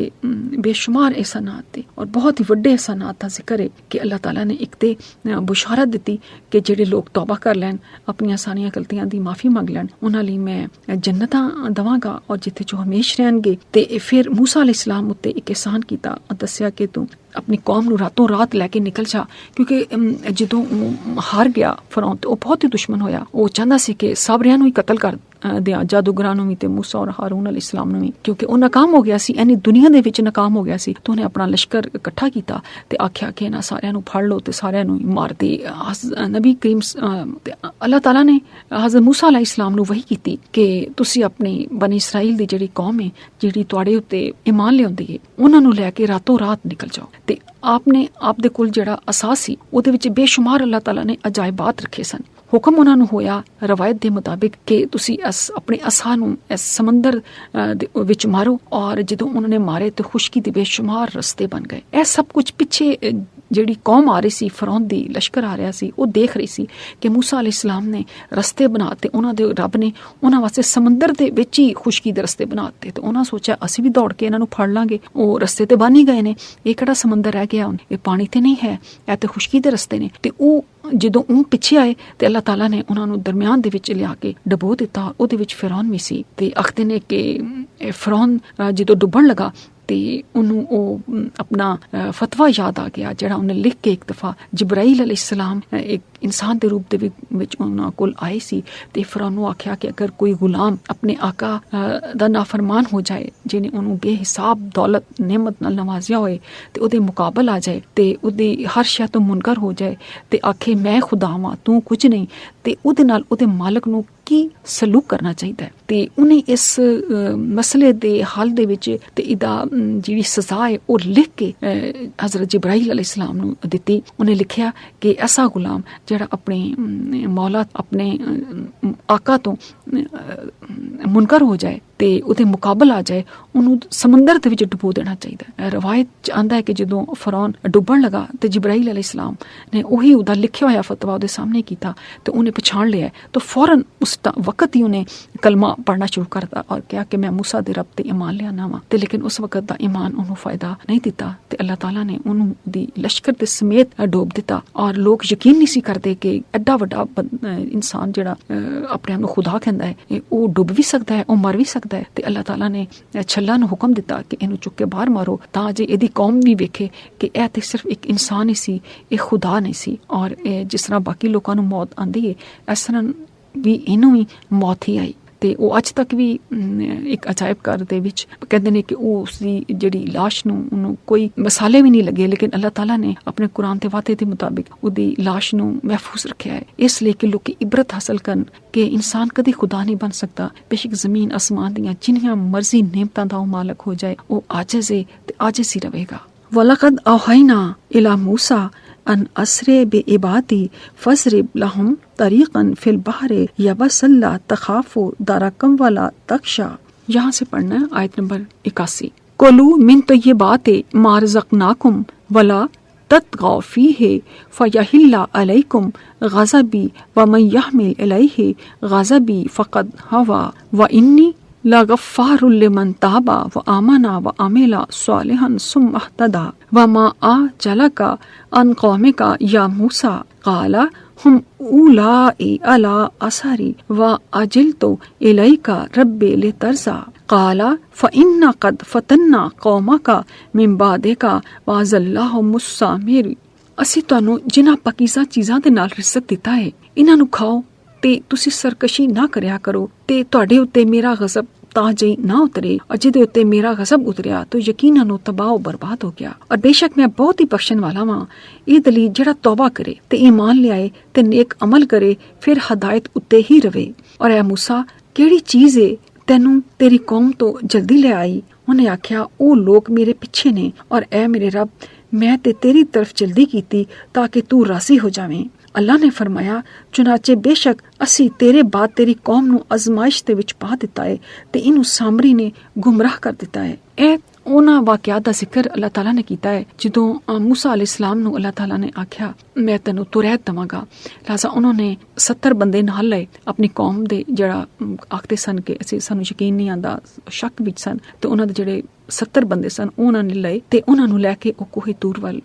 ਬੇਸ਼ੁਮਾਰ ਇਹਸਾਨਾਤ ਤੇ ਔਰ ਬਹੁਤ ਹੀ ਵੱਡੇ ਇਹਸਾਨਾਤ ਦਾ ਜ਼ਿਕਰ ਹੈ ਕਿ ਅੱਲਾਹ ਤਾਲਾ ਨੇ ਇੱਕ ਤੇ ਬਸ਼ਾਰਤ ਦਿੱਤੀ ਕਿ ਜਿਹੜੇ ਲੋਕ ਤੌਬਾ ਕਰ ਲੈਣ, ਆਪਣੀਆਂ ਸਾਰੀਆਂ ਗਲਤੀਆਂ ਦੀ ਮਾਫੀ ਮੰਗ ਲੈਣ, ਉਹਨਾਂ ਲਈ ਮੈਂ ਜੰਨਤਾਂ ਦਵਾਂਗਾ ਔਰ ਜਿੱਥੇ ਜੋ ਹਮੇਸ਼ ਰਹਿਣਗੇ। ਤੇ ਫਿਰ मूसा अलैहिस्सलाम ਉੱਤੇ ਇੱਕ ਇਹਸਾਨ ਕੀਤਾ और ਦੱਸਿਆ ਕਿ ਤੂੰ अपनी कौम नूं रातों रात लैके निकल जा, क्योंकि जदों हार गया फिरौन ते ओह बहुत ही दुश्मन होया। ओह चाहता सी कि साबरियां नूं ही कतल कर दिया, जादूगरां नूं भी ते मूसा और हारून अलैहिस्सलाम नूं भी, क्योंकि ओह नाकाम हो गया सी, इन्नी दुनिया दे विच नाकाम हो गया सी। तो उन्हें अपना लश्कर इकट्ठा कीता ते आख्या कि इन्हां सारियां नूं फड़ लो ते सारियां नूं मार दे। नबी करीम अल्लाह ताला ने हज़रत मूसा अलैहिस्सलाम नूं वही कीती कि तुसीं अपनी बनी इसराइल दी जिहड़ी कौम है, जिहड़ी तुहाडे उत्ते ईमान लिआउंदी है, उन्हां नूं लैके रातों रात निकल जाओ। ते आपने आप दे कोल जिहड़ा असा सी ਉਹਦੇ ਵਿੱਚ ਬੇਸ਼ੁਮਾਰ ਅੱਲਾਹ ਤਾਲਾ ਨੇ ਅਜਾਇਬਾਤ ਰੱਖੇ ਸਨ। ਹੁਕਮ ਉਹਨਾਂ ਨੂੰ ਹੋਇਆ ਰਵਾਇਤ ਦੇ ਮੁਤਾਬਿਕ ਕਿ ਤੁਸੀਂ ਆਪਣੇ ਅਸਾ ਨੂੰ ਇਸ ਸਮੁੰਦਰ ਵਿੱਚ ਮਾਰੋ ਔਰ ਜਦੋਂ ਉਹਨਾਂ ਨੇ ਮਾਰੇ ਤੇ ਖੁਸ਼ਕੀ ਦੇ ਬੇਸ਼ੁਮਾਰ ਰਸਤੇ ਬਣ ਗਏ। ਇਹ ਸਭ ਕੁਝ ਪਿੱਛੇ ਜਿਹੜੀ ਕੌਮ ਆ ਰਹੀ ਸੀ, ਫਿਰੌਨ ਦੀ ਲਸ਼ਕਰ ਆ ਰਿਹਾ ਸੀ, ਉਹ ਦੇਖ ਰਹੀ ਸੀ ਕਿ मूसा अलैहिस्सलाम ਨੇ ਰਸਤੇ ਬਣਾਤੇ, ਉਹਨਾਂ ਦੇ ਰੱਬ ਨੇ ਉਹਨਾਂ ਵਾਸਤੇ ਸਮੁੰਦਰ ਦੇ ਵਿੱਚ ਹੀ ਖੁਸ਼ਕੀ ਦੇ ਰਸਤੇ ਬਣਾਤੇ। ਤੇ ਉਹਨਾਂ ਸੋਚਿਆ ਅਸੀਂ ਵੀ ਦੌੜ ਕੇ ਇਹਨਾਂ ਨੂੰ ਫੜ ਲਾਂਗੇ, ਉਹ ਰਸਤੇ ਤੇ ਬਣ ਹੀ ਗਏ ਨੇ, ਇਹ ਕਿਹੜਾ ਸਮੁੰਦਰ ਰਹਿ ਗਿਆ, ਇਹ ਪਾਣੀ ਤੇ ਨਹੀਂ ਹੈ, ਇਹ ਤੇ ਖੁਸ਼ਕੀ ਦੇ ਰਸਤੇ ਨੇ। ਤੇ ਉਹ ਜਦੋਂ ਉਹ ਪਿੱਛੇ ਆਏ ਤੇ ਅੱਲਾਹ ਤਾਲਾ ਨੇ ਉਹਨਾਂ ਨੂੰ ਦਰਮਿਆਨ ਦੇ ਵਿੱਚ ਲਿਆ ਕੇ ਡੁਬੋ ਦਿੱਤਾ। ਉਹਦੇ ਵਿੱਚ ਫਿਰੌਨ ਵੀ ਸੀ ਤੇ ਆਖਦੇ ਨੇ ਕਿ ਫਿਰੌਨ ਜਦੋਂ ਡੁੱਬਣ ਲਗਾ ਤੇ ਉਹਨੂੰ ਉਹ ਆਪਣਾ ਫਤਵਾ ਯਾਦ ਆ ਗਿਆ ਜਿਹੜਾ ਉਹਨੇ ਲਿਖ ਕੇ ਇੱਕ ਦਫਾ ਜਿਬਰਾਈਲ अलैहिस्सलाम ਇੱਕ ਇਨਸਾਨ ਦੇ ਰੂਪ ਦੇ ਵਿੱਚ ਉਹਨਾਂ ਕੋਲ ਆਏ ਸੀ ਤੇ ਫਿਰੌਨ ਨੂੰ ਆਖਿਆ ਕਿ ਅਗਰ ਕੋਈ ਗੁਲਾਮ ਆਪਣੇ ਆਕਾ ਦਾ ਨਾਫਰਮਾਨ ਹੋ ਜਾਏ, ਜਿਹਨੇ ਉਹਨੂੰ ਬੇਹਿਸਾਬ ਦੌਲਤ ਨਿਮਤ ਨਾਲ ਨਵਾਜ਼ਿਆ ਹੋਏ ਤੇ ਉਹਦੇ ਮੁਕਾਬਲ ਆ ਜਾਏ ਤੇ ਉਹਦੀ ਹਰ ਸ਼ੈ ਤੋਂ ਮੁਨਕਰ ਹੋ ਜਾਏ ਤੇ ਆਖੇ ਮੈਂ ਖੁਦਾ ਵਾਂ ਤੂੰ ਕੁਝ ਨਹੀਂ, ਤੇ ਉਹਦੇ ਨਾਲ ਉਹਦੇ ਮਾਲਕ ਨੂੰ ਕੀ ਸਲੂਕ ਕਰਨਾ ਚਾਹੀਦਾ ਹੈ। ਤੇ ਉਹਨੇ ਇਸ ਮਸਲੇ ਦੇ ਹੱਲ ਦੇ ਵਿੱਚ ਤੇ ਇਹਦਾ ਜਿਹੜੀ ਸਜ਼ਾ ਹੈ ਉਹ ਲਿਖ ਕੇ ਹਜ਼ਰਤ ਜਿਬਰਾਈਲ अलैहिस्सलाम ਨੂੰ ਦਿੱਤੀ। ਉਹਨੇ ਲਿਖਿਆ ਕਿ ਐਸਾ ਗੁਲਾਮ ਜਿਹੜਾ ਆਪਣੇ ਮੌਲਾ ਆਪਣੇ ਆਕਾ ਤੋਂ ਮੁਨਕਰ ਹੋ ਜਾਏ ਤੇ ਉਹਦੇ ਮੁਕਾਬਲ ਆ ਜਾਏ, ਉਹਨੂੰ ਸਮੁੰਦਰ ਦੇ ਵਿੱਚ ਡੁਬੋ ਦੇਣਾ ਚਾਹੀਦਾ। ਰਵਾਇਤ ਚ ਆਂਦਾ ਹੈ ਕਿ ਜਦੋਂ ਫਿਰੌਨ ਡੁੱਬਣ ਲਗਾ ਤੇ ਜਿਬਰਾਈਲ अलैहिस्सलाम ਨੇ ਉਹੀ ਉਹਦਾ ਲਿਖਿਆ ਹੋਇਆ ਫਤਵਾ ਉਹਦੇ ਸਾਹਮਣੇ ਕੀਤਾ ਤੇ ਉਹਨੇ ਪਛਾਣ ਲਿਆ। तो फौरन उस वक्त ही उन्हें कलमा पढ़ना शुरू करता और क्या कि मैं मूसा दे रब ते ईमान लियाना वा। ते लेकिन उस वक्त दा ईमान उन्होंने फायदा नहीं दिता ते अल्लाह ताला ने उन्होंने दी लश्कर दे समेत डोब दिता और लोग यकीन नहीं सी करते कि एडा वड्डा इंसान जिहड़ा अपने आप नूं खुदा कहंदा है वो डुब भी सकदा है, वो मर भी सकदा है। ते अल्लाह ताला ने छल्ला नूं हुक्म दिता कि इहनूं चुक के बाहर मारो तां जे इहदी कौम भी वेखे कि इह ते सिर्फ एक इंसान ही सी, इह खुदा नहीं सी। और जिस तरह बाकी लोकां नूं मौत आंदी है इस तरह भी इनू ही मौत ही आई। ਤੇ ਉਹ ਅੱਜ ਤੱਕ ਵੀ ਇੱਕ ਅਜਾਇਬ ਘਰ ਦੇ ਵਿੱਚ ਕਹਿੰਦੇ ਨੇ ਕਿ ਉਹ ਉਸਦੀ ਜਿਹੜੀ ਲਾਸ਼ ਨੂੰ ਉਹਨੂੰ ਕੋਈ ਮਸਾਲੇ ਵੀ ਨਹੀਂ ਲੱਗੇ, ਲੇਕਿਨ ਅੱਲਾਹ ਤਾਲਾ ਨੇ ਆਪਣੇ ਕੁਰਾਨ ਤੇ ਵਾਅਦੇ ਦੇ ਮੁਤਾਬਿਕ ਉਹਦੀ ਲਾਸ਼ ਨੂੰ ਮਹਿਫੂਜ਼ ਰੱਖਿਆ ਹੈ, ਇਸ ਲਈ ਕਿ ਲੋਕੀ ਇਬਰਤ ਹਾਸਲ ਕਰਨ ਕਿ ਇਨਸਾਨ ਕਦੇ ਖੁਦਾ ਨਹੀਂ ਬਣ ਸਕਦਾ। ਬੇਸ਼ੱਕ ਜ਼ਮੀਨ ਅਸਮਾਨ ਦੀਆਂ ਜਿੰਨੀਆਂ ਮਰਜ਼ੀ ਨਿਮਤਾਂ ਦਾ ਉਹ ਮਾਲਕ ਹੋ ਜਾਏ, ਉਹ ਆਜਜ਼ ਹੈ ਤੇ ਆਜਜ਼ ਹੀ ਰਹੇਗਾ। ਵਲਕਦ ਔਹੈਨਾ ਇਲਾ ਮੂਸਾ अन असरे बे इबादी फसरिब लहुम तरीक़न फिल बहरे यबसल्ला तखाफु दरकम वाला तख्शा। यहाँ से पढ़ना है आयत नंबर 81। कुलू मिन तय्यिबाति मा रज़क़नाकुम वला तत्गौ फीहि फयहिल्ला अलैकुम गज़बी व मन यहमिल अलैहि गज़बी फ़क़द हवा व इन्नी लगफ़ारुल लिमन ताबा व आमना व अमिला सालिहन सुम्मा इह्तदा व मा अजलका अन कौमिका या मूसा क़ाला हुम उलाई अला असरी व अजिलतु इलैका रब्बी लितरज़ा क़ाला फ़इन्ना क़द फ़तन्ना कौमका मिन बादिका व अज़ल्लाहु मुस्सामिर। ਅਸੀਂ ਤੁਹਾਨੂੰ ਜਿਨ੍ਹਾਂ ਪਾਕੀਜ਼ਾ ਚੀਜ਼ਾਂ ਦੇ ਨਾਲ ਰਿਜ਼ਕ ਦਿੱਤਾ ਹੈ, ਇਹਨਾਂ ਨੂੰ ਖਾਓ ਤੇ ਤੁਸੀਂ ਸਰਕਸ਼ੀ ਨਾ ਕਰਿਆ ਕਰੋ ਤੇ ਤੁਹਾਡੇ ਉੱਤੇ ਮੇਰਾ ਗਜ਼ਬ ਤਾਂ ਜੇ ਨਾ ਉਤਰੇ, और ਜਿਹਦੇ ਉੱਤੇ ਮੇਰਾ ਗਜ਼ਬ ਉਤਰਿਆ तो ਯਕੀਨਨ ਉਹ ਤਬਾਹ ਬਰਬਾਦ ਹੋ ਗਿਆ। और बेशक मैं बहुत ही बख्शण वाला वां। ਇਹ ਦਲੀਲ ਜਿਹੜਾ ਤੌਬਾ ਕਰੇ ਤੇ ਈਮਾਨ ਲਿਆਏ ਤੇ ਨੇਕ ਅਮਲ ਕਰੇ ਫਿਰ ਹਦਾਇਤ ਉੱਤੇ ਹੀ ਰਵੇ। और ਐ मूसा ਕਿਹੜੀ ਚੀਜ਼ ਏ ਤੈਨੂੰ ਤੇਰੀ ਕੌਮ ਤੋਂ ਜਲਦੀ ਲੈ ਆਈ? ਉਹਨੇ ਆਖਿਆ ਉਹ ਲੋਕ ਮੇਰੇ ਪਿੱਛੇ ਨੇ और ਐ ਮੇਰੇ ਰੱਬ मैं ते तेरी तरफ जल्दी कीती ताकि तू राजी हो जावें। अल्लाह ने फरमाया चुनाचे बेशक असी तेरे बाद तेरी कौम नू आजमाइश दे विच पा दिता है ते इनू सामरी ने गुमराह कर दिता है। ए ਉਹਨਾਂ ਵਾਕਿਆਤ ਦਾ ਜ਼ਿਕਰ ਅੱਲਾਹ ਤਾਲਾ ਨੇ ਕੀਤਾ ਹੈ ਜਦੋਂ ਮੂਸਾ ਅਲੈਹਿਸਲਾਮ ਨੂੰ ਅੱਲਾਹ ਤਾਲਾ ਨੇ ਆਖਿਆ ਮੈਂ ਤੈਨੂੰ ਤੁਰੈਤ ਦਵਾਂਗਾ। ਲਿਹਾਜ਼ਾ ਉਹਨਾਂ ਨੇ 70 ਬੰਦੇ ਨਾਲ ਲਏ ਆਪਣੀ ਕੌਮ ਦੇ, ਜਿਹੜਾ ਆਖਦੇ ਸਨ ਕਿ ਅਸੀਂ ਸਾਨੂੰ ਯਕੀਨ ਨਹੀਂ ਆਂਦਾ, ਸ਼ੱਕ ਵਿੱਚ ਸਨ, ਤੇ ਉਹਨਾਂ ਦੇ ਜਿਹੜੇ 70 ਬੰਦੇ ਸਨ ਉਹਨਾਂ ਨੇ ਲਏ ਤੇ ਉਹਨਾਂ ਨੂੰ ਲੈ ਕੇ ਉਹ ਕੋਹੇ ਤੂਰ ਵੱਲ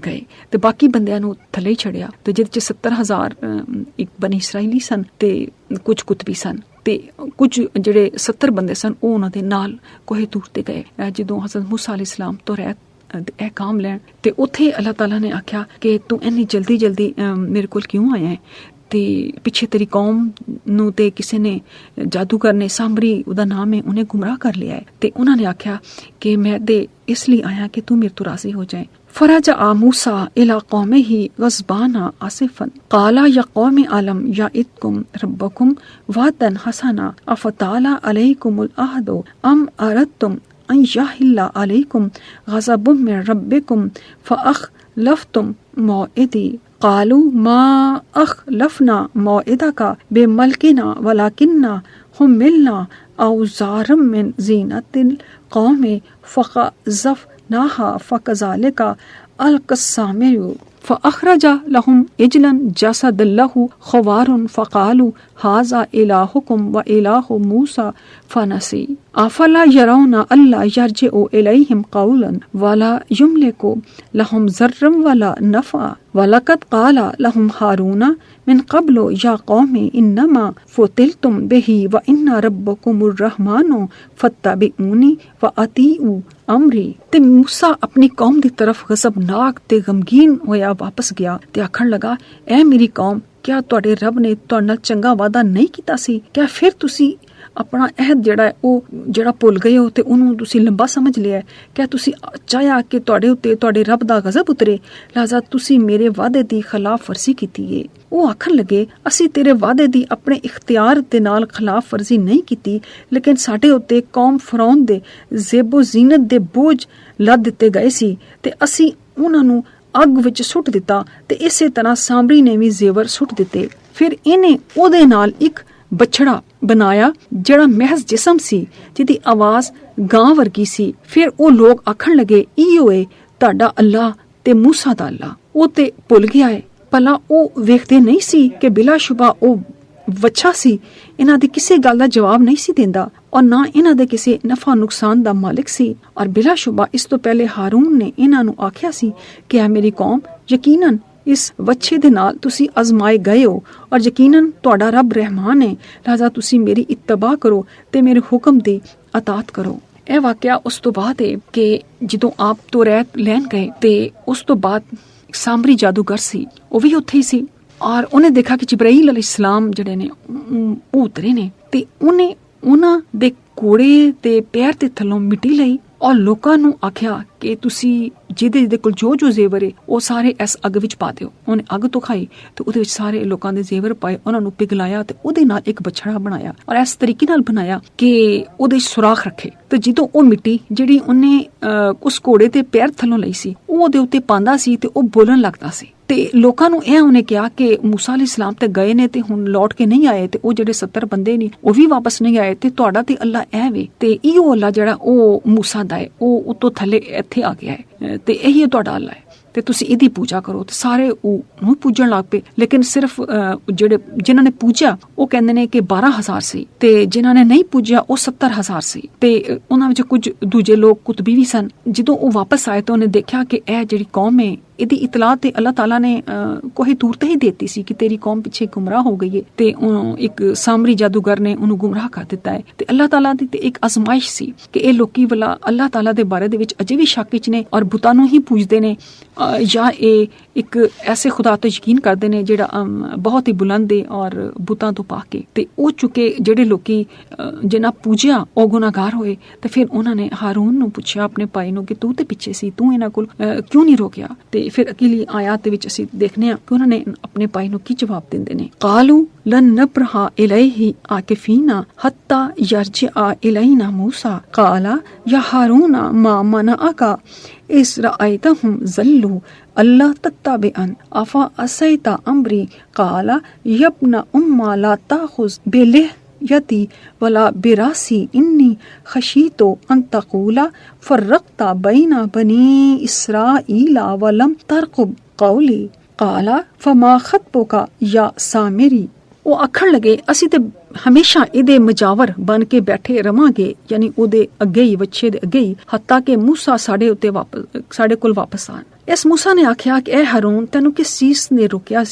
ਗਏ ਤੇ ਬਾਕੀ ਬੰਦਿਆਂ ਨੂੰ ਥੱਲੇ ਛੜਿਆ ਤੇ ਜਿਹਦੇ ਚ 70,000 ਇੱਕ ਬਨੀ ਇਸਰਾਈਲੀ ਸਨ ਤੇ ਕੁਝ ਕੁਤਬੀ ਸਨ ਤੇ ਕੁਝ ਜਿਹੜੇ 70 ਬੰਦੇ ਸਨ ਉਹ ਉਹਨਾਂ ਦੇ ਨਾਲ ਕੋਹੇ ਤੂਰ ਤੇ ਗਏ। ਜਦੋਂ ਹਜ਼ਰਤ ਮੂਸਾ ਅਲੈਹਿਸਲਾਮ ਤੋਂ ਰਹਿਤ ਇਹ ਕੰਮ ਲੈਣ ਤੇ ਉੱਥੇ ਅੱਲਾਹ ਤਾਲਾ ਨੇ ਆਖਿਆ ਕਿ ਤੂੰ ਇੰਨੀ ਜਲਦੀ ਮੇਰੇ ਕੋਲ ਕਿਉਂ ਆਇਆ ਹੈ? ਤੇ ਪਿੱਛੇ ਤੇਰੀ ਕੌਮ ਨੂੰ ਤੇ ਕਿਸੇ ਨੇ ਜਾਦੂਗਰ ਨੇ, ਸਾਮਰੀ ਉਹਦਾ ਨਾਮ ਹੈ, ਉਹਨੇ ਗੁੰਮਰਾਹ ਕਰ ਲਿਆ ਹੈ ਤੇ ਉਹਨਾਂ ਨੇ ਆਖਿਆ ਕਿ ਮੈਂ ਤੇ ਇਸ ਲਈ ਆਇਆ ਕਿ ਤੂੰ ਮੇਰੇ ਤੋਂ ਰਾਜ਼ੀ ਹੋ ਜਾਏ। فرجع موسى إلى قومه غضبان آسفا قال يا قوم ألم يعدكم ربكم وعدا حسنا أفطال عليكم العهد أم أردتم أن يحل عليكم غضب من ربكم فأخلفتم موعدي قالوا ما أخلفنا موعدك بملكنا ولكننا حملنا أوزارا من زينة القوم فقذفناها فكذلك ألقى السامري فأخرج لهم عجلا جسدا له خوار فقالوا هذا إلهكم وإله موسى فنسي أفلا يرون ألا يرجع إليهم قولا ولا يملك لهم ضرا ولا نفعا ولقد قال لهم هارون من قبل يا قوم إنما فتلتم به وإن ربكم الرحمن فاتبعوني وأطيعوا अमरी। ते मूसा अपनी कौम दी तरफ गज़बनाक ते गमगीन होया वापस गया ते आखण लगा ऐ मेरी कौम क्या तुहाडे रब ने तुहाडे नाल चंगा वादा नहीं कीता सी? क्या फिर तुसी अपना अहद ਜਿਹੜਾ ਭੁੱਲ ਗਏ ਹੋ ਤੇ ਉਹਨੂੰ ਤੁਸੀਂ ਲੰਬਾ ਸਮਝ ਲਿਆ? क्या ਤੁਸੀਂ ਚਾਹਿਆ ਕਿ ਤੁਹਾਡੇ ਉੱਤੇ ਤੁਹਾਡੇ ਰੱਬ ਦਾ ਗਜ਼ਬ ਉਤਰੇ? ਲਿਹਾਜ਼ਾ ਤੁਸੀਂ ਮੇਰੇ ਵਾਅਦੇ ਦੀ ਖਿਲਾਫ ਵਰਜ਼ੀ ਕੀਤੀ ਏ। ਉਹ ਆਖਣ ਲੱਗੇ ਅਸੀਂ ਤੇਰੇ ਵਾਅਦੇ ਦੀ ਆਪਣੇ ਇਖਤਿਆਰ ਦੇ ਨਾਲ ਖਿਲਾਫ ਵਰਜ਼ੀ ਨਹੀਂ ਕੀਤੀ, ਲੇਕਿਨ ਸਾਡੇ ਉੱਤੇ ਕੌਮ ਫਰੌਨ ਦੇ ਜ਼ੇਬੋ ਜ਼ੀਨਤ ਦੇ ਬੋਝ ਲੱਦ ਦਿੱਤੇ ਗਏ ਸੀ ਤੇ ਅਸੀਂ ਉਹਨਾਂ ਨੂੰ ਅੱਗ ਵਿੱਚ ਸੁੱਟ ਦਿੱਤਾ ਤੇ ਇਸੇ ਤਰ੍ਹਾਂ ਸਾਮਰੀ ਨੇ ਵੀ ਜ਼ੇਵਰ ਸੁੱਟ ਦਿੱਤੇ। ਫਿਰ ਇਹਨੇ ਉਹਦੇ ਨਾਲ ਇੱਕ ਬਛੜਾ ਬਣਾਇਆ ਜਿਹੜਾ ਮਹਿਜ਼ ਜਿਸਮ ਸੀ, ਜਿਹਦੀ ਆਵਾਜ਼ ਗਾਂ ਵਰਗੀ ਸੀ। ਫਿਰ ਉਹ ਲੋਕ ਆਖਣ ਲੱਗੇ ਇਹੋ ਏ ਤੁਹਾਡਾ ਅੱਲਾ ਤੇ ਮੂਸਾ ਦਾ ਅੱਲਾ। ਉਹ ਤੇ ਭੁੱਲ ਗਿਆ ਏ, ਭਲਾ ਉਹ ਵੇਖਦੇ ਨਹੀਂ ਸੀ ਕਿ ਬਿਲਾਸ਼ੁਬਾ ਉਹ ਵੱਛਾ ਸੀ। ਇਹਨਾਂ ਦੀ ਕਿਸੇ ਗੱਲ ਦਾ ਜਵਾਬ ਨਹੀਂ ਸੀ ਦਿੰਦਾ ਔਰ ਨਾ ਇਹਨਾਂ ਦੇ ਕਿਸੇ ਨਫਾ ਨੁਕਸਾਨ ਦਾ ਮਾਲਿਕ ਸੀ। ਔਰ ਬਿਲਾਸ਼ੁਬਾ ਇਸ ਤੋਂ ਪਹਿਲੇ ਹਾਰੂਨ ਨੇ ਇਹਨਾਂ ਨੂੰ ਆਖਿਆ ਸੀ ਕਿ ਐ ਮੇਰੀ ਕੌਮ ਯਕੀਨਨ ਇਸ ਵੱਛੇ ਦੇ ਨਾਲ ਤੁਸੀਂ ਅਜ਼ਮਾਏ ਗਏ ਹੋ ਔਰ ਯਕੀਨਨ ਤੁਹਾਡਾ ਰੱਬ ਰਹਿਮਾਨ ਹੈ, ਲਿਹਾਜ਼ਾ ਤੁਸੀਂ ਮੇਰੀ ਇਤਬਾ ਕਰੋ ਤੇ ਮੇਰੇ ਹੁਕਮ ਦੀ ਅਤਾਤ ਕਰੋ। ਇਹ ਵਾਕਿਆ ਉਸ ਤੋਂ ਬਾਅਦ ਹੈ ਕਿ ਜਦੋਂ ਆਪ ਤੋਂ ਰਹਿਤ ਲੈਣ ਗਏ ਤੇ ਉਸ ਤੋਂ ਬਾਅਦ ਇੱਕ ਸਾਮਰੀ ਜਾਦੂਗਰ ਸੀ, ਉਹ ਵੀ ਉੱਥੇ ਹੀ ਸੀ ਔਰ ਉਹਨੇ ਦੇਖਾ ਕਿ ਜਿਬਰਾਈਲ ਅਲੈਹਿਸਲਾਮ ਜਿਹੜੇ ਨੇ ਉਹ ਉਤਰੇ ਨੇ ਤੇ ਉਹਨੇ ਉਹਨਾਂ ਦੇ ਕੋੜੇ ਤੇ ਪੈਰ ਤੇ ਥੱਲੋਂ ਮਿੱਟੀ ਲਈ ਔਰ ਲੋਕਾਂ ਨੂੰ ਆਖਿਆ ਕਿ ਤੁਸੀਂ ਜਿਹਦੇ ਕੋਲ ਜੋ ਜ਼ੇਵਰ ਹੈ ਉਹ ਸਾਰੇ ਇਸ ਅੱਗ ਵਿੱਚ ਪਾ ਦਿਓ। ਉਹਨੇ ਅੱਗ ਤੋਂ ਖਾਈ ਤੇ ਉਹਦੇ ਵਿੱਚ ਸਾਰੇ ਲੋਕਾਂ ਦੇ ਜ਼ੇਵਰ ਪਾਏ, ਉਹਨਾਂ ਨੂੰ ਪਿਘਲਾਇਆ ਤੇ ਉਹਦੇ ਨਾਲ ਇੱਕ ਬਛੜਾ ਬਣਾਇਆ ਔਰ ਇਸ ਤਰੀਕੇ ਨਾਲ ਬਣਾਇਆ ਕਿ ਉਹਦੇ ਸੁਰਾਖ ਰੱਖੇ। ਤੇ ਜਦੋਂ ਉਹ ਮਿੱਟੀ ਜਿਹੜੀ ਉਹਨੇ ਉਸ ਘੋੜੇ ਤੇ ਪੈਰ ਥੱਲੋਂ ਲਈ ਸੀ ਉਹ ਉਹਦੇ ਉੱਤੇ ਪਾਉਂਦਾ ਸੀ ਤੇ ਉਹ ਬੋਲਣ ਲੱਗਦਾ ਸੀ। ਤੇ ਲੋਕਾਂ ਨੂੰ ਇਹ ਉਹਨੇ ਕਿਹਾ ਕਿ ਮੂਸਾ ਅਲੈਹਿਸਲਾਮ ਤੇ ਗਏ ਨੇ ਤੇ ਹੁਣ ਲੌਟ ਕੇ ਨਹੀਂ ਆਏ, ਤੇ ਉਹ ਜਿਹੜੇ 70 ਬੰਦੇ ਨੇ ਉਹ ਵੀ ਵਾਪਸ ਨਹੀਂ ਆਏ, ਤੇ ਤੁਹਾਡਾ ਤੇ ਅੱਲਾ ਐ ਵੇ ਤੇ ਇਹੋ ਅੱਲਾ ਜਿਹੜਾ ਉਹ ਮੂਸਾ ਦਾ ਹੈ ਉਹ ਉਤੋਂ ਥੱਲੇ ਇੱਥੇ ਆ ਗਿਆ ਹੈ ਤੇ ਇਹੀ ਤੁਹਾਡਾ ਅੱਲਾ ਹੈ ਤੇ ਤੁਸੀਂ ਇਹਦੀ ਪੂਜਾ ਕਰੋ। ਤੇ ਸਾਰੇ ਉਹਨੂੰ ਪੂਜਣ ਲੱਗ ਪਏ, ਲੇਕਿਨ ਸਿਰਫ ਜਿਨ੍ਹਾਂ ਨੇ ਪੂਜਿਆ ਉਹ ਕਹਿੰਦੇ ਨੇ ਕਿ 12,000 ਸੀ ਤੇ ਜਿਨ੍ਹਾਂ ਨੇ ਨਹੀਂ ਪੂਜਿਆ ਉਹ 70,000 ਸੀ। ਤੇ ਉਹਨਾਂ ਵਿੱਚ ਕੁਝ ਦੂਜੇ ਲੋਕ ਕੁਤਬੀ ਵੀ ਸਨ। ਜਦੋਂ ਉਹ ਵਾਪਸ ਆਏ ਤਾਂ ਉਹਨੇ ਦੇਖਿਆ ਕਿ ਇਹ ਜਿਹੜੀ ਕੌਮ ਹੈ ਇਹਦੀ ਇਤਲਾਹ ਤੇ ਅੱਲਾਹ ਤਾਲਾ ਨੇ ਕੋਈ ਦੂਰ ਤੇ ਹੀ ਦੇਤੀ ਸੀ ਕਿ ਤੇਰੀ ਕੌਮ ਪਿੱਛੇ ਗੁੰਮਰਾਹ ਹੋ ਗਈ ਹੈ ਤੇ ਇੱਕ ਸਾਮਰੀ ਜਾਦੂਗਰ ਨੇ ਉਹਨੂੰ ਗੁੰਮਰਾਹ ਕਰ ਦਿੱਤਾ ਹੈ। ਤੇ ਅੱਲਾਹ ਤਾਲਾ ਦੀ ਤੇ ਇੱਕ ਅਜ਼ਮਾਇਸ਼ ਸੀ ਕਿ ਇਹ ਲੋਕੀ ਵਾਲਾ ਅੱਲਾਹ ਤਾਲਾ ਦੇ ਬਾਰੇ ਦੇ ਵਿੱਚ ਅਜੇ ਵੀ ਸ਼ੱਕ ਵਿੱਚ ਨੇ ਔਰ ਬੁੱਤਾਂ ਨੂੰ ਹੀ ਪੂਜਦੇ ਨੇ ਜਾਂ ਇਹ ਇੱਕ ਐਸੇ ਖੁਦਾ ਤੋਂ ਯਕੀਨ ਕਰਦੇ ਨੇ ਜਿਹੜਾ ਬਹੁਤ ਹੀ ਬੁਲੰਦ ਹੈ ਔਰ ਬੁੱਤਾਂ ਤੋਂ ਪਾ ਕੇ। ਤੇ ਉਹ ਚੁੱਕੇ ਜਿਹੜੇ ਲੋਕੀ ਜਿਨ੍ਹਾਂ ਪੂਜਿਆ ਉਹ ਗੁਨਾਹਗਾਰ ਹੋਏ। ਤੇ ਫਿਰ ਉਹਨਾਂ ਨੇ ਹਾਰੂਨ ਨੂੰ ਪੁੱਛਿਆ ਆਪਣੇ ਭਾਈ ਨੂੰ ਕਿ ਤੂੰ ਤੇ ਪਿੱਛੇ ਸੀ, ਤੂੰ ਇਹਨਾਂ ਕੋਲ ਕਿਉਂ ਨਹੀਂ ਰੋਕਿਆ। ਤੇ ਫਿਰ ਅਗਲੀ ਆਇਤ ਦੇ ਵਿੱਚ ਅਸੀਂ ਦੇਖਨੇ ਆ ਕਿ ਉਹਨਾਂ ਨੇ ਆਪਣੇ ਭਾਈ ਨੂੰ ਕੀ ਜਵਾਬ ਦਿੰਦੇ ਨੇ। ਕਾਲੂ ਲਨ ਨਬਰਹਾ ਇਲੈਹਿ ਆਕਿਫੀਨਾ ਹੱਤਾ ਯਰਜਿਆ ਇਲੈਨਾ ਮੂਸਾ ਕਾਲਾ ਯਾ ਹਾਰੂਨ ਮਾ ਮਨਅਕਾ ਇਸ ਰአਇਤਹੁਮ ਜ਼ल्लू अल्लाह तत्ताबिअन अफा असैता अम्री काला यब्ना उम्मा ला ताखुज़ बिलिह्यती वला बिरासी इन्नी खशीतो अन तक़ूला फर्रक़ता बैना बनी इसराईला वलम तरक़ुब क़ौली काला फमा खत्बुका या सामिरी। ਉਹ ਆਖਣ ਲੱਗੇ ਅਸੀਂ ਤੇ ਹਮੇਸ਼ਾ ਇਹਦੇ ਮਜਾਵਰ ਬਣ ਕੇ ਬੈਠੇ ਰਵਾਂਗੇ, ਯਾਨੀ ਉਹਦੇ ਅੱਗੇ ਹੀ, ਵੱਛੇ ਦੇ ਅੱਗੇ ਹੀ, ਹੱਤਾ ਕਿ ਮੂਸਾ ਸਾਡੇ ਕੋਲ ਵਾਪਸ ਆਣ। ਇਸ ਮੂਸਾ ਨੇ ਆਖਿਆ ਕਿ ਇਹ ਹਾਰੂਨ ਤੈਨੂੰ ਕਿਸ ਚੀਜ਼ ਨੇ ਰੱਖਿਆ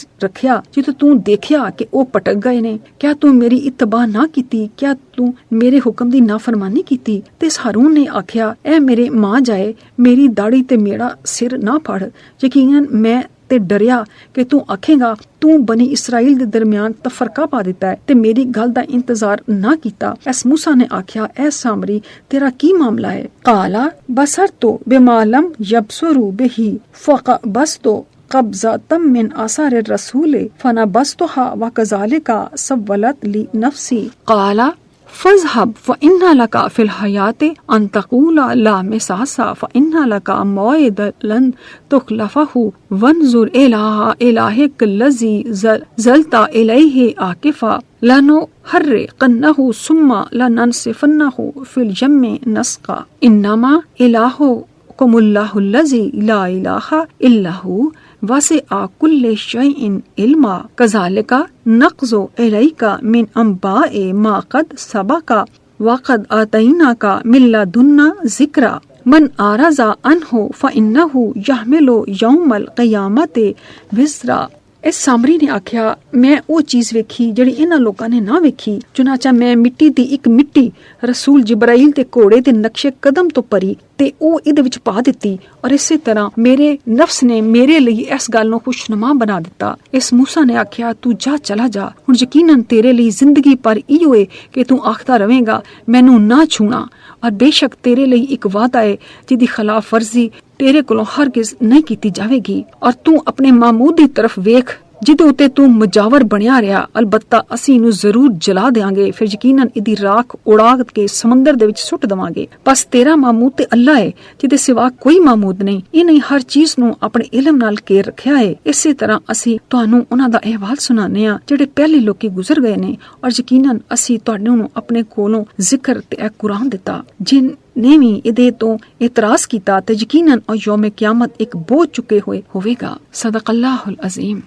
ਜਦੋਂ ਤੂੰ ਦੇਖਿਆ ਕਿ ਉਹ ਭਟਕ ਗਏ ਨੇ? ਕਿਆ ਤੂੰ ਮੇਰੀ ਇਤਬਾ ਨਾ ਕੀਤੀ? ਕਿਆ ਤੂੰ ਮੇਰੇ ਹੁਕਮ ਦੀ ਨਾਫਰਮਾਨੀ ਕੀਤੀ? ਤੇ ਇਸ ਹਾਰੂਨ ਨੇ ਆਖਿਆ ਇਹ ਮੇਰੇ ਮਾਂ ਜਾਏ, ਮੇਰੀ ਦਾੜੀ ਤੇ ਮੇਰਾ ਸਿਰ ਨਾ ਫੜ। ਯਕੀਨਨ ਮੈਂ ਤੇ ਡਰਿਆ ਕਿ ਤੂੰ ਆਖੇਗਾ ਤੂੰ ਬਨੀ ਇਸਰਾਈਲ ਦੇ ਦਰਮਿਆਨ ਤਫਰਕਾ ਪਾ ਦਿੱਤਾ ਹੈ ਤੇ ਮੇਰੀ ਗੱਲ ਦਾ ਇੰਤਜ਼ਾਰ ਨਾ ਕੀਤਾ। ਇਸ ਮੂਸਾ ਨੇ ਆਖਿਆ ਐ ਸਾਮਰੀ ਤੇਰਾ ਕੀ ਮਾਮਲਾ ਹੈ? ਕਾਲਾ ਬਸਰਤੋ ਬਿਮਾਲਮ ਯਬਸਰੂ ਬਿਹੀ ਫਕਬਸਤੋ कब्ज़तम मिन आसार रसूल फनबस्तुहा वकज़ालिका सव्वलत ली नफ्सी काला फज़हब फ़इन्ना लका फ़िल हयाति अन तक़ूला ला मिसासा फ़इन्ना लका मौइदन तुख़लफ़हु वंज़ुर इलाहिकल्लज़ी ज़लता इलैहि आकिफ़ा लनुहर्रिक़न्नहु सुम्मा लननसिफ़न्नहु फ़िल यम्मि नस्क़ा इन्नमा इलाहुकुमुल्लाहुल्लज़ी ला इलाहा इल्लहु वसिअ कुल्ल शैइन इल्मा कज़ालिका नक़्ज़ु इलैका मिन अंबाए मा क़द सबका वक़द आतैनाका मिन लदुन्ना ज़िक्रा मन आरज़ा अन्हु फ़इन्नहु यहमिलु यौमल क़ियामति विज़रा। ਇਸ ਸਾਮਰੀ ਨੇ ਆਖਿਆ ਮੈਂ ਉਹ ਚੀਜ਼ ਵੇਖੀ ਜਿਹੜੀ ਇਹਨਾਂ ਲੋਕਾਂ ਨੇ ਨਾ ਵੇਖੀ। ਚੁਨਾਚਾ ਮੈਂ ਮਿੱਟੀ ਦੀ ਇੱਕ ਮਿੱਟੀ ਰਸੂਲ ਜਿਬਰਾਈਲ ਤੇ ਘੋੜੇ ਦੇ ਨਕਸ਼ੇ ਕਦਮ ਤੋਂ ਪਰੀ ਤੇ ਉਹ ਇਹਦੇ ਵਿੱਚ ਪਾ ਦਿੱਤੀ ਔਰ ਇਸੇ ਤਰ੍ਹਾਂ ਮੇਰੇ ਨਫਸ ਨੇ ਮੇਰੇ ਲਈ ਇਸ ਗੱਲ ਨੂੰ ਖੁਸ਼ਨੁਮਾ ਬਣਾ ਦਿੱਤਾ। ਇਸ ਮੂਸਾ ਨੇ ਆਖਿਆ ਤੂੰ ਚਲਾ ਜਾ, ਹੁਣ ਯਕੀਨਨ ਤੇਰੇ ਲਈ ਜ਼ਿੰਦਗੀ ਪਰ ਇਹੋ ਏ ਕਿ ਤੂੰ ਆਖਦਾ ਰਵੇਂਗਾ ਮੈਨੂੰ ਨਾ ਛੂਣਾ, ਔਰ ਬੇਸ਼ੱਕ ਤੇਰੇ ਲਈ ਇੱਕ ਵਾਅਦਾ ਹੈ ਜਿਹਦੀ ਖਿਲਾਫ ਵਰਜ਼ੀ ਤੇਰੇ ਕੋਲੋਂ ਹਰਗਿਜ਼ ਨਹੀਂ ਕੀਤੀ ਜਾਵੇਗੀ। ਔਰ ਤੂੰ ਆਪਣੇ ਮਾਮੂਦ ਦੀ ਤਰਫ ਵੇਖ ਜਿਹਦੇ ਉੱਤੇ ਤੂੰ ਮੁਜਾਵਰ ਬਣਿਆ ਰਿਹਾ, ਅਲਬੱਤਾ ਅਸੀਂ ਇਹਨੂੰ ਜ਼ਰੂਰ ਜਲਾ ਦੇਾਂਗੇ, ਫਿਰ ਯਕੀਨਨ ਇਹਦੀ ਰਾਖ ਉਡਾ ਕੇ ਸਮੁੰਦਰ ਦੇ ਵਿੱਚ ਸੁੱਟ ਦੇਵਾਂਗੇ। ਬਸ ਤੇਰਾ ਮਾਮੂਦ ਤੇ ਅੱਲਾ ਹੈ ਜਿਹਦੇ ਸਿਵਾ ਕੋਈ ਮਾਮੂਦ ਨਹੀਂ। ਇਹਨੇ ਹਰ ਚੀਜ਼ ਨੂੰ ਆਪਣੇ ਇਲਮ ਨਾਲ ਘੇਰ ਰੱਖਿਆ ਹੈ। ਇਸੇ ਤਰ੍ਹਾਂ ਅਸੀਂ ਤੁਹਾਨੂੰ ਉਹਨਾਂ ਦਾ ਅਹਿਵਾਲ ਸੁਣਾਉਂਦੇ ਹਾਂ ਜਿਹੜੇ ਪਹਿਲੇ ਲੋਕੀ ਗੁਜ਼ਰ ਗਏ ਨੇ, ਔਰ ਯਕੀਨਨ ਅਸੀਂ ਤੁਹਾਨੂੰ ਆਪਣੇ ਕੋਲੋਂ ਜ਼ਿਕਰ ਤੇ ਇਹ ਕੁਰਾਨ ਦਿੱਤਾ ਜਿਨ ਨੇ ਵੀ ਇਹਦੇ ਤੋਂ ਇਤਰਾਜ਼ ਕੀਤਾ ਤੇ ਯਕੀਨਨ ਉਹ ਯੌਮ ਕਿਆਮਤ ਇੱਕ ਬੋਝ ਚੁੱਕੇ ਹੋਏ ਹੋਵੇਗਾ। ਸਦਕ ਅੱਲਾਹੁਲ ਅਜ਼ੀਮ।